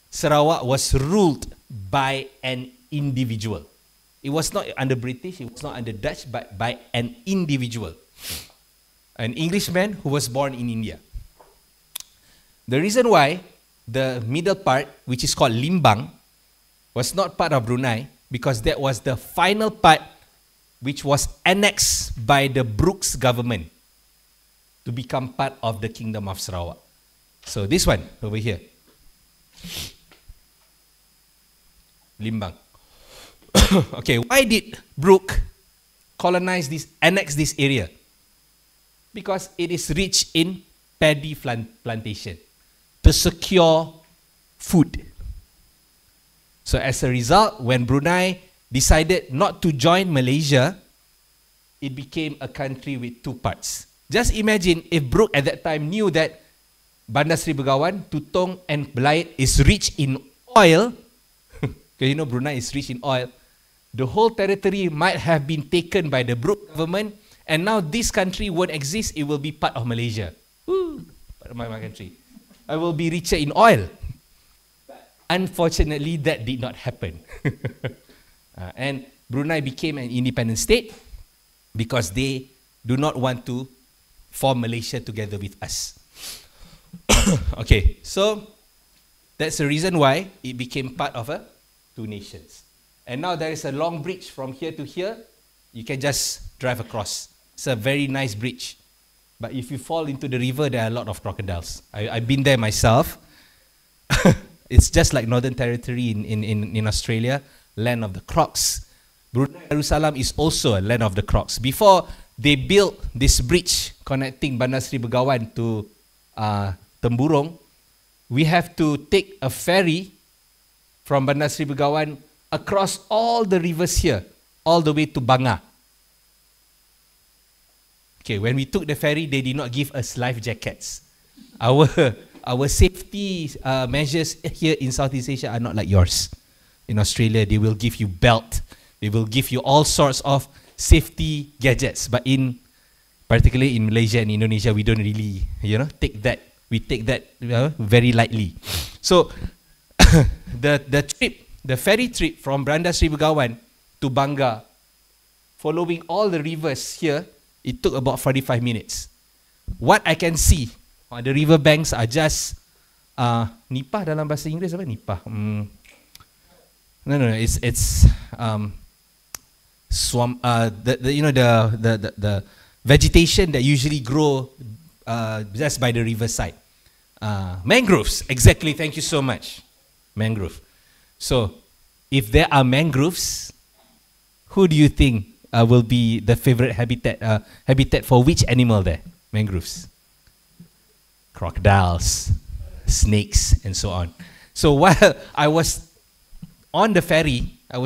Sarawak was ruled by an individual. It was not under British, it was not under Dutch, but by an individual. An Englishman who was born in India. The reason why the middle part, which is called Limbang, was not part of Brunei, because that was the final part which was annexed by the Brooks government to become part of the Kingdom of Sarawak. So this one over here, Limbang. Okay, why did Brooke annex this area? Because it is rich in paddy plantation to secure food. So as a result, when Brunei decided not to join Malaysia, it became a country with two parts. Just imagine if Brooke at that time knew that Bandar Seri Begawan, Tutong and Belait is rich in oil, because you know Brunei is rich in oil, the whole territory might have been taken by the Brooke government, and now this country won't exist, it will be part of Malaysia. Woo, part of my country. I will be richer in oil. Unfortunately, that did not happen. And Brunei became an independent state because they do not want to form Malaysia together with us. Okay, so that's the reason why it became part of two nations. And now there is a long bridge from here to here. You can just drive across. It's a very nice bridge. But if you fall into the river, there are a lot of crocodiles. I've been there myself. It's just like Northern Territory in Australia, land of the crocs. Brunei Darussalam is also a land of the crocs. Before they built this bridge connecting Bandar Seri Begawan to Temburong, we have to take a ferry from Bandar Seri Begawan across all the rivers here, all the way to Bangah. Okay, when we took the ferry, they did not give us life jackets. Our safety measures here in Southeast Asia are not like yours. In Australia, they will give you belt. They will give you all sorts of safety gadgets. But particularly in Malaysia and Indonesia, we don't really, take that we take that very lightly. So the ferry trip from Bandar Seri Begawan to Bangga, following all the rivers here, it took about 45 minutes. What I can see on the river banks are just nipah dalam bahasa Inggeris apa nipah? No, it's swamp. The vegetation that usually grow just by the riverside. Mangroves, exactly. Thank you so much. Mangrove. So, if there are mangroves, who do you think will be the favorite habitat for which animal there? Mangroves. Crocodiles, snakes, and so on. So while I was on the ferry, I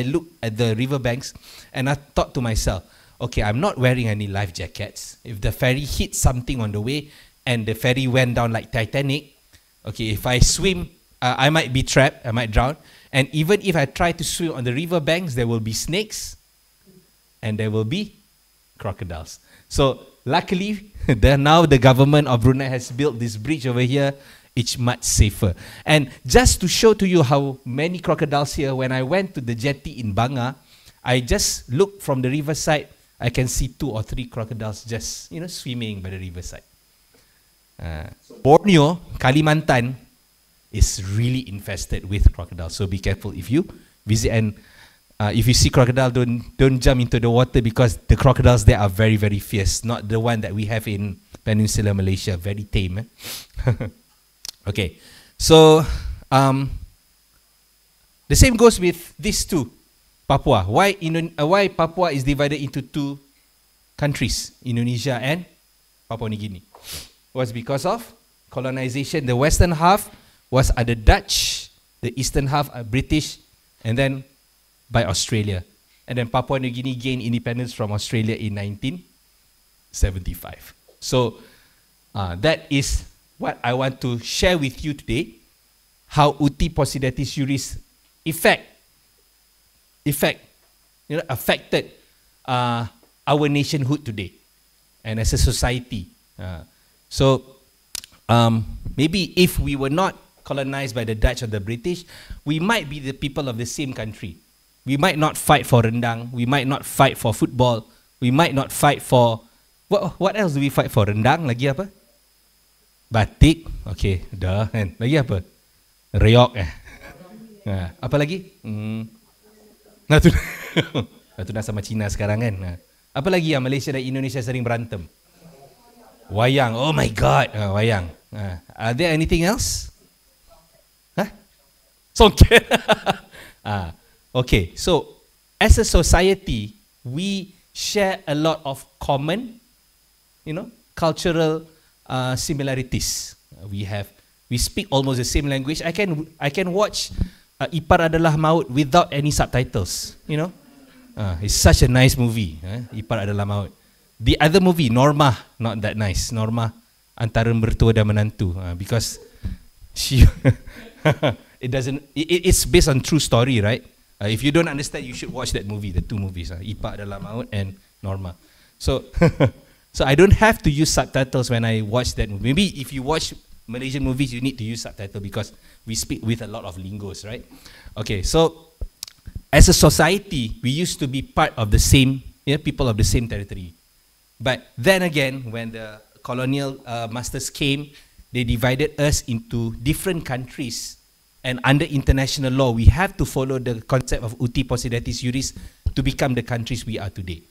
looked at the riverbanks and I thought to myself, okay, I'm not wearing any life jackets. If the ferry hit something on the way and the ferry went down like Titanic, okay, if I swim, I might be trapped, I might drown. And even if I try to swim on the riverbanks, there will be snakes and there will be crocodiles. So luckily, now the government of Brunei has built this bridge over here. It's much safer. And just to show to you how many crocodiles here, when I went to the jetty in Bangga, I just looked from the riverside. I can see 2 or 3 crocodiles just swimming by the riverside. Borneo, Kalimantan, is really infested with crocodiles. So be careful if you visit, and if you see crocodile, don't jump into the water, because the crocodiles there are very, very fierce. Not the one that we have in Peninsular Malaysia, very tame. Okay, so the same goes with these two. Papua. Why Papua is divided into 2 countries, Indonesia and Papua New Guinea? Was because of colonization. The western half was under Dutch, the eastern half are British, and then by Australia. And then Papua New Guinea gained independence from Australia in 1975. So that is what I want to share with you today, how Uti Possidetis Juris affected our nationhood today and as a society. So maybe if we were not colonized by the Dutch or the British, we might be the people of the same country. We might not fight for rendang. We might not fight for football. We might not fight for... What else do we fight for? Rendang, lagi apa? Batik. Okay, dah kan. Lagi apa? Reok apa lagi? Natuna sama Cina sekarang kan. Apa lagi yang Malaysia dan Indonesia sering berantem? Wayang. Oh my God. Wayang. Are there anything else? Songket. Okay, so as a society, we share a lot of common, cultural similarities. We speak almost the same language. I can watch Ipar Adalah Maut without any subtitles. It's such a nice movie. Ipar Adalah Maut. The other movie, Norma, not that nice. Norma antara mertua dan menantu, because she it's based on true story, right? If you don't understand, you should watch that movie, the 2 movies, Ipar Adalah Maut and Norma. So so I don't have to use subtitles when I watch that movie. Maybe if you watch Malaysian movies, you need to use subtitles because we speak with a lot of lingos, right? Okay, so as a society, we used to be part of the same, people of the same territory. But then again, when the colonial masters came, they divided us into different countries. And under international law, we have to follow the concept of Uti Possidetis Juris to become the countries we are today.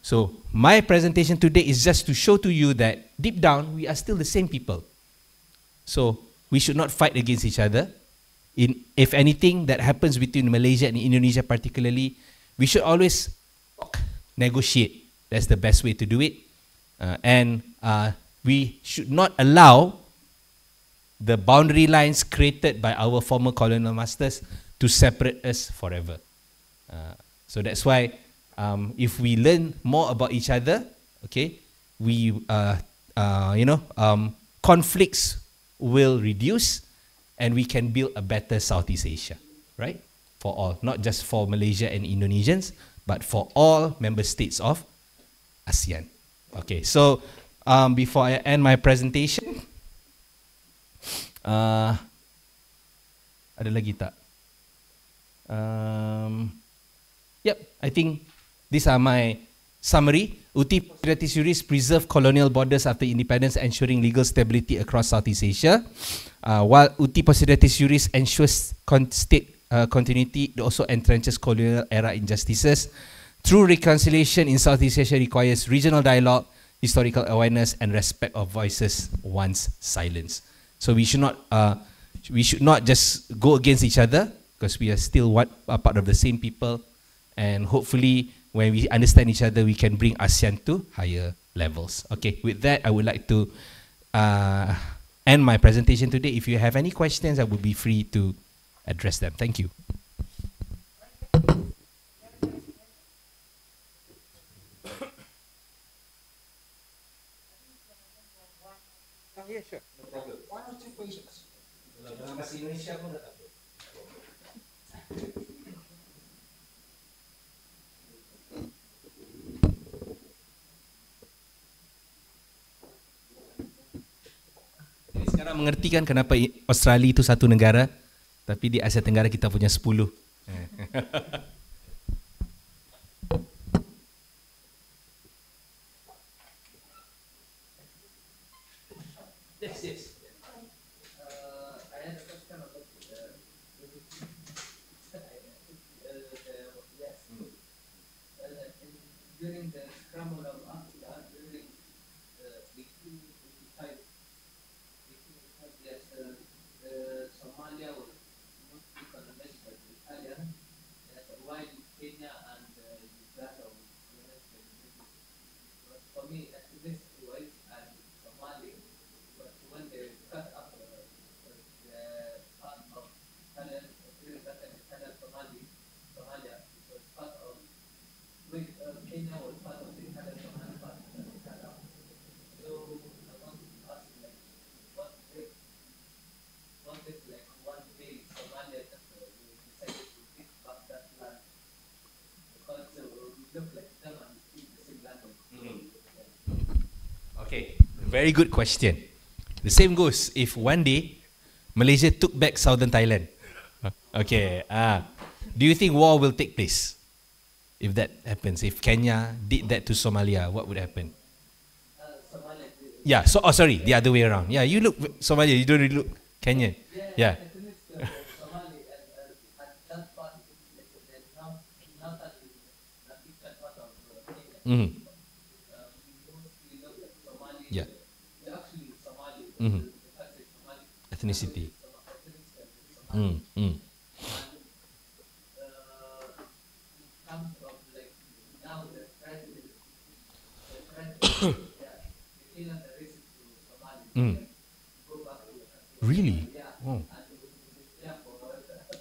So my presentation today is just to show to you that deep down, we are still the same people. So we should not fight against each other. If anything that happens between Malaysia and Indonesia particularly, we should always negotiate. That's the best way to do it. And we should not allow the boundary lines created by our former colonial masters to separate us forever. So that's why if we learn more about each other, okay, conflicts will reduce and we can build a better Southeast Asia, right? For all, not just for Malaysia and Indonesians, but for all member states of ASEAN. Okay, so before I end my presentation, ada lagi tak? Yep, I think these are my summary. UT Possidetis Juris preserve colonial borders after independence, ensuring legal stability across Southeast Asia. While UT Possidetis Juris ensures state continuity, it also entrenches colonial era injustices. True reconciliation in Southeast Asia requires regional dialogue, historical awareness, and respect of voices once silenced. So we should not just go against each other, because we are still a part of the same people, and hopefully when we understand each other, we can bring ASEAN to higher levels. Okay, with that, I would like to end my presentation today. If you have any questions, I will be free to address them. Thank you. Yeah, sure. No problem. One or two questions. Dalam bahasa Indonesia pun tak apa. Jadi sekarang mengerti kan kenapa Australia itu satu negara, tapi di Asia Tenggara kita punya 10. Yes, yes. I had a question about during the scramble of Africa, during the 1885, yes, Somalia was mostly colonized by the Italian, while Kenya and Uganda were colonized by the British. But for me, ethnicity-wise, and Somali, but when they cut up the part of Italian, during that time, Italian Somalia, it was part of, Kenya was part of the Italian Somali part of the Uganda. So I want to ask, like, what if like one day Somalia decided to pick up that land, because we look like them and speak the same language. Okay, very good question. The same goes if one day Malaysia took back southern Thailand. Okay, do you think war will take place? If that happens, if Kenya did that to Somalia, what would happen? Somalia. Yeah, so sorry, the other way around. Yeah, you look Somalia, you don't really look Kenyan. Yeah. Somali and that part is now that that part of Kenya. Mm-hmm. Mostly look like Somali. Yeah. They're actually Somali. Mhm. The fact that Somali. Ethnicity. Somali. Mm. Comes from like now the trend yeah, the Kenya the races to Somali. Go back to the country. Really? Yeah. Oh. And yeah,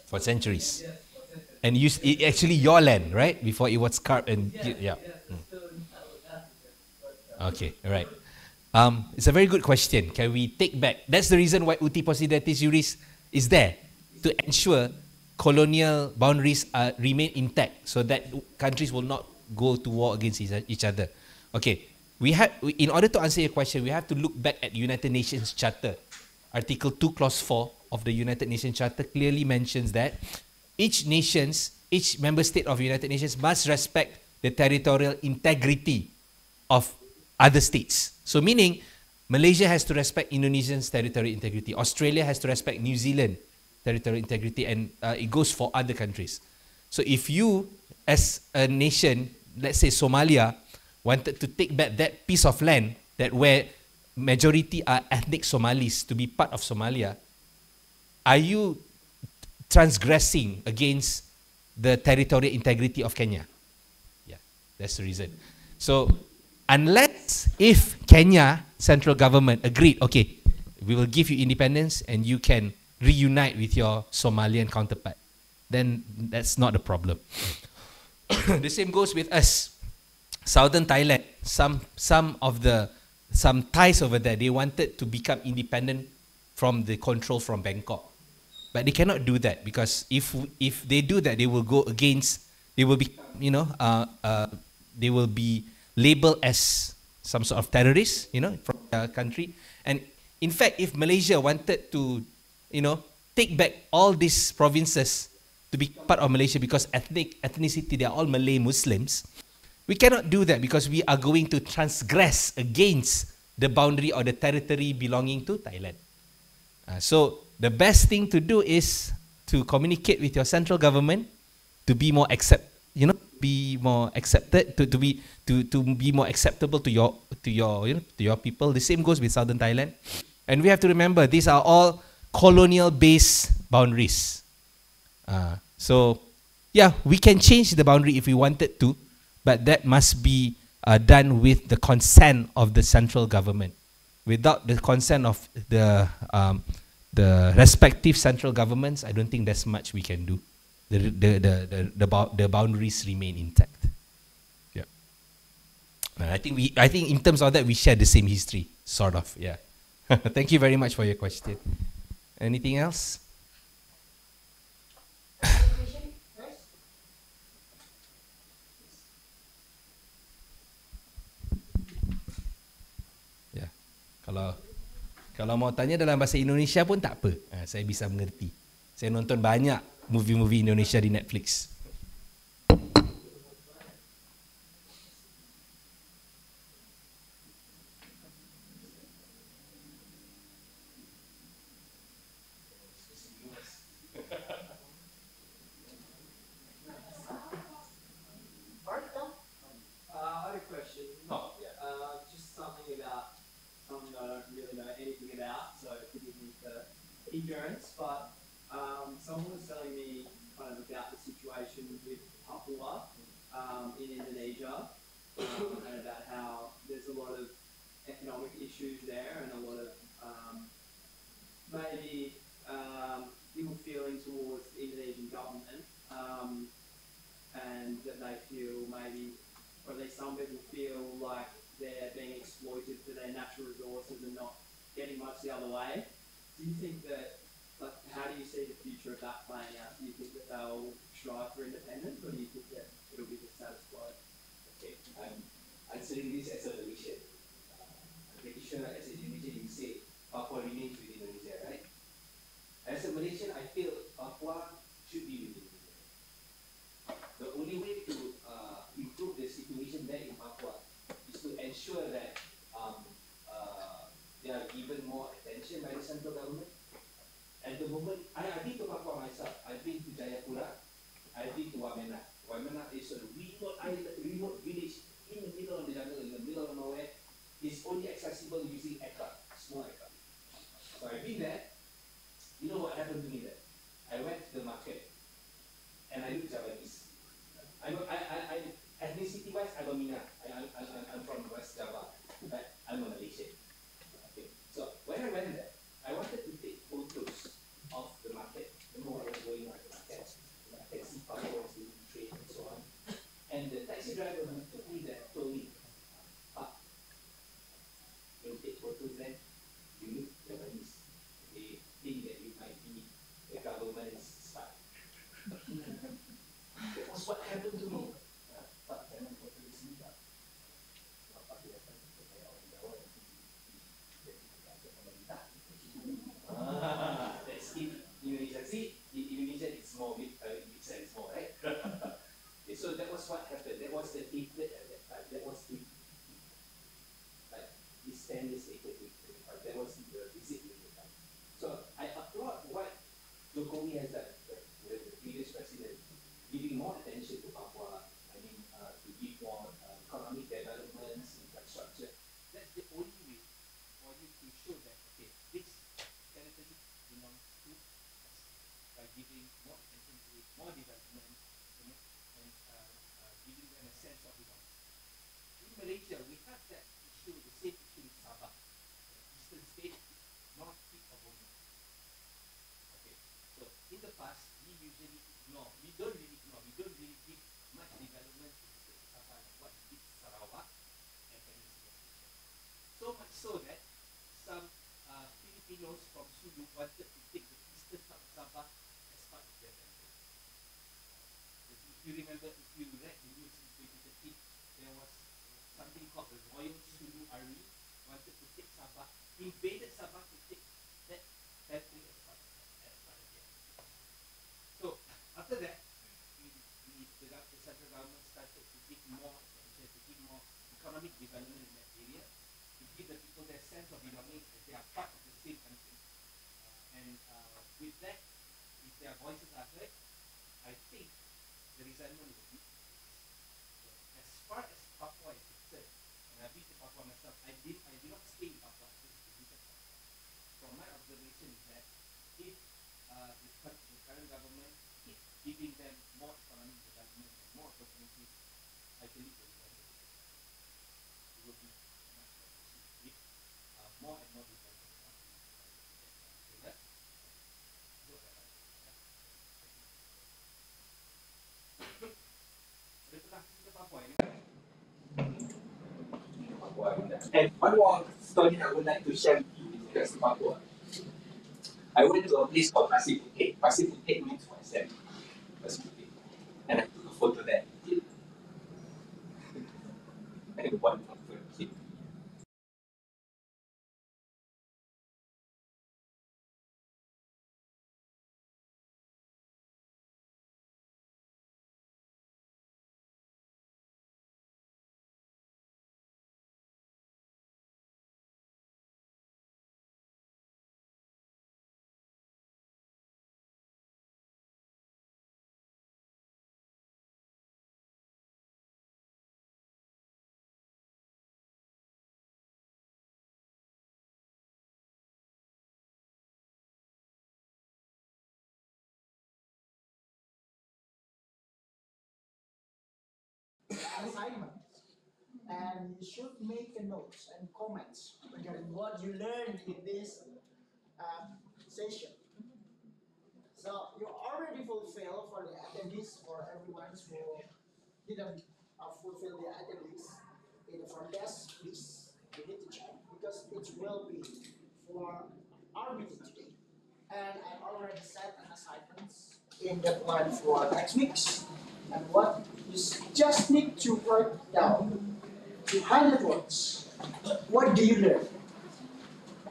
For centuries. yes, for centuries. And it actually your land, right? Before it was carved and yeah. So I would ask that. Okay, all right. It's a very good question. Can we take back? That's the reason why UT Possidetis Juris is there, to ensure colonial boundaries remain intact, so that countries will not go to war against each other. Okay, in order to answer your question, we have to look back at United Nations Charter. Article 2, Clause 4 of the United Nations Charter clearly mentions that each member state of United Nations must respect the territorial integrity of other states. So meaning, Malaysia has to respect Indonesia's territorial integrity. Australia has to respect New Zealand territorial integrity, and it goes for other countries. So if you, as a nation, let's say Somalia, wanted to take back that piece of land that where majority are ethnic Somalis to be part of Somalia, are you transgressing against the territorial integrity of Kenya? Yeah, that's the reason. So unless if Kenya central government agreed, okay, we will give you independence and you can reunite with your Somalian counterpart, then that's not a problem. The same goes with us. Southern Thailand, some Thais over there, they wanted to become independent from the control from Bangkok, but they cannot do that, because if they do that, they will go against. They will be, they will be labeled as some sort of terrorists, from their country. And in fact, if Malaysia wanted to, take back all these provinces to be part of Malaysia, because ethnicity, they are all Malay Muslims, we cannot do that because we are going to transgress against the boundary or the territory belonging to Thailand. So the best thing to do is to communicate with your central government to be more be more accepted, to be more acceptable to your people. The same goes with Southern Thailand. And we have to remember, these are all colonial based boundaries. So yeah, we can change the boundary if we wanted to, but that must be done with the consent of the central government. Without the consent of the respective central governments, I don't think there's much we can do. The boundaries remain intact. Yeah. I think in terms of that, we share the same history, sort of. Yeah. Thank you very much for your question. Anything else? Ya. Kalau mau tanya dalam bahasa Indonesia pun tak apa. Saya bisa mengerti. Saya nonton banyak movie-movie Indonesia di Netflix. Ignorance, but someone was telling me kind of about the situation with Papua in Indonesia and about how there's a lot of economic issues there and a lot of maybe ill feeling towards the Indonesian government and that they feel maybe, or at least some people feel like they're being exploited for their natural resources and not getting much the other way. Do you think that, like, how do you see the future of that playing out? Do you think that they'll strive for independence, or do you think that it'll be the status quo? Okay, I'm answering this as a Malaysian. I'm pretty sure as an Indonesian you say Papua remains with Indonesia, right? As a Malaysian, I feel Papua should be with Indonesia. The only way to improve the situation there in Papua is to ensure that they are given more attention by the central government. At the moment, I've been to Papua myself. I've been to Jayapura. I've been to Wamena. Wamena is a remote island, remote village in the middle of the jungle, in the middle of nowhere. It's only accessible using aircraft, small aircraft. So I've been there. You know what happened to me there? I went to the market and I look Javanese. Ethnicity-wise, I'm a Mina. I'm from West Java, but I'm a Malaysian. So when I went there, I wanted to take photos of the market. The more I was going on the market, I can see Papua was doing trade and so on. And the taxi driver who took me there told me, you take photos then, you look Japanese. They think that you might be the government's spy. That was what happened to me. That's in Indonesia. See, in Indonesia it's more big sense more, right? Okay, so that was what happened. That was the template at that time. That was the like the standard stated. That was the visit at the time. So I applaud what Jokowi has done, the previous president, giving more attention to Papua. I mean, to give more economic developments, infrastructure. That's the only way for you to show that, okay, this territory belongs to us by giving more attention to it, more development, and giving them a sense of belonging. In Malaysia, we have that issue, the same issue with Sabah, eastern state, not fit for Borneo. Okay, so in the past, we usually ignore, we don't really give much development to the state of Sabah, like what we did Sarawak and Peninsula Malaysia. So much so that some Filipinos from Sulu wanted to take the eastern part of Sabah as part of their territory. If you remember, if you read the news in 2013, there was something called the Royal Sulu Army wanted to take Sabah, invaded Sabah to take that territory as part of it. So after that, the central government started to give more attention, to give more economic development in that area, to give the people their sense of belonging as they are part of the same country. With that, if their voices are heard, I think the resentment will be. So as far as Papua is concerned, and I've been to Papua myself, I did not stay in Papua, I just visited Papua. From my observation is that if the current government keeps giving them more economic development and more opportunities, I believe the resentment will be much more if more and more development are being provided. And one more story I would like to share with you with regards to Papua. I went to a place called Pasir Putih. Pasir Putih means myself. Pasir Putih. And I took a photo there. And one photo. Assignment, and you should make a notes and comments regarding what you learned in this session. So you already fulfill for the attendees, for everyone who didn't fulfill the attendees in the front desk. Please, you need to check because it will be for our meeting today. And I already set an assignment in the plan for next week's. And what you just need to write down 200 words. What do you learn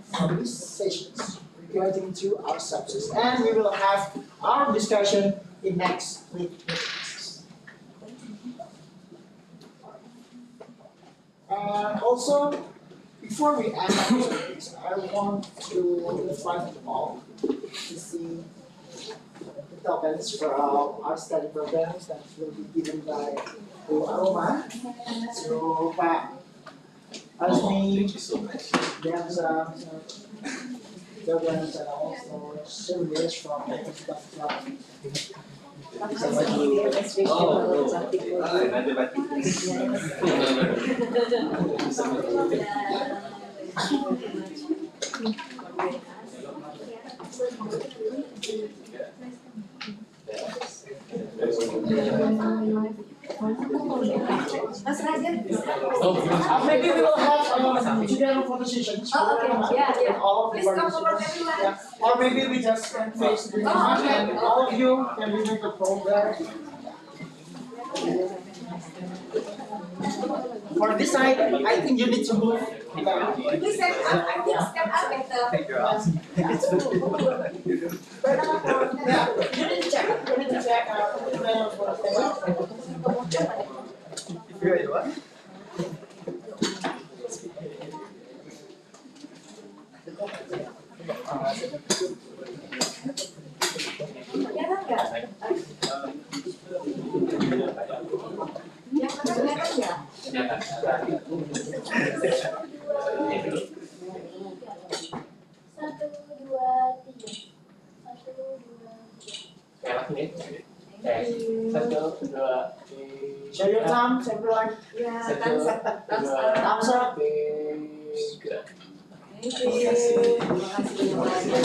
from these sessions regarding to our subjects? And we will have our discussion in next week meetings. And also, before we end our subjects, I want to invite you all to see the tokens for our study programs that will be given by Bu Aroma. So, Pak Azmi, Thank you so much. Danza, tokens, and also Juris from Universitas. Another batik. Maybe we will have general photo sessions. All of the participants. Yeah. Or maybe we just can face the and all of you can remain the program. For this side, I think you need to move. Please stand up. I think stand up better. Yeah, you need to check. You need to check. Kelihatan nggak? Yang mana kelihatan nggak? Satu, dua, tiga. Satu, dua, tiga. Satu, dua, Show your thumbs, everyone. Ya, thumbs up. Thumbs up. tiga. Thank you. Terima kasih.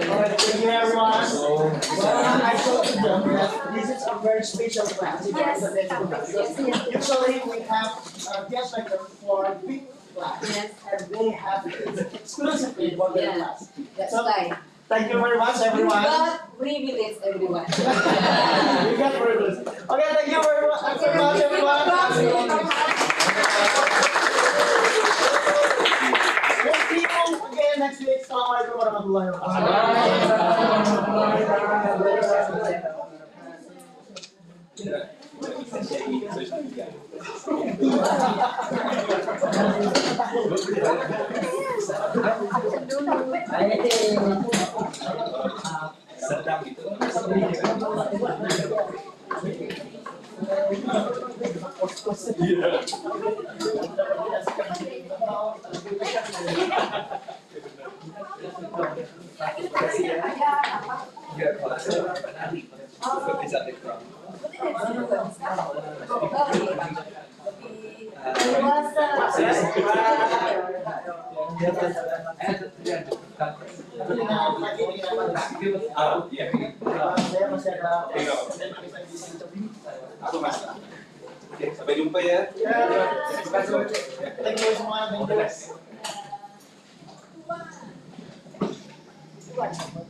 Alright, thank you everyone. Well, I told them that this is a very special class. Yes. Usually we have guest lecture for big class, Yes. and they have it exclusively for their Yeah. class. That's So, why. thank you very much, We everyone. got privilege, everyone. We got privilege. Okay, thank you very much, everyone. Thank you. warahmatullahi Sedang itu. Iya, kalau saya penari, bisa background. Saya masih ada. Aku mas. Oke, sampai jumpa ya. Thank you semua. Thank you.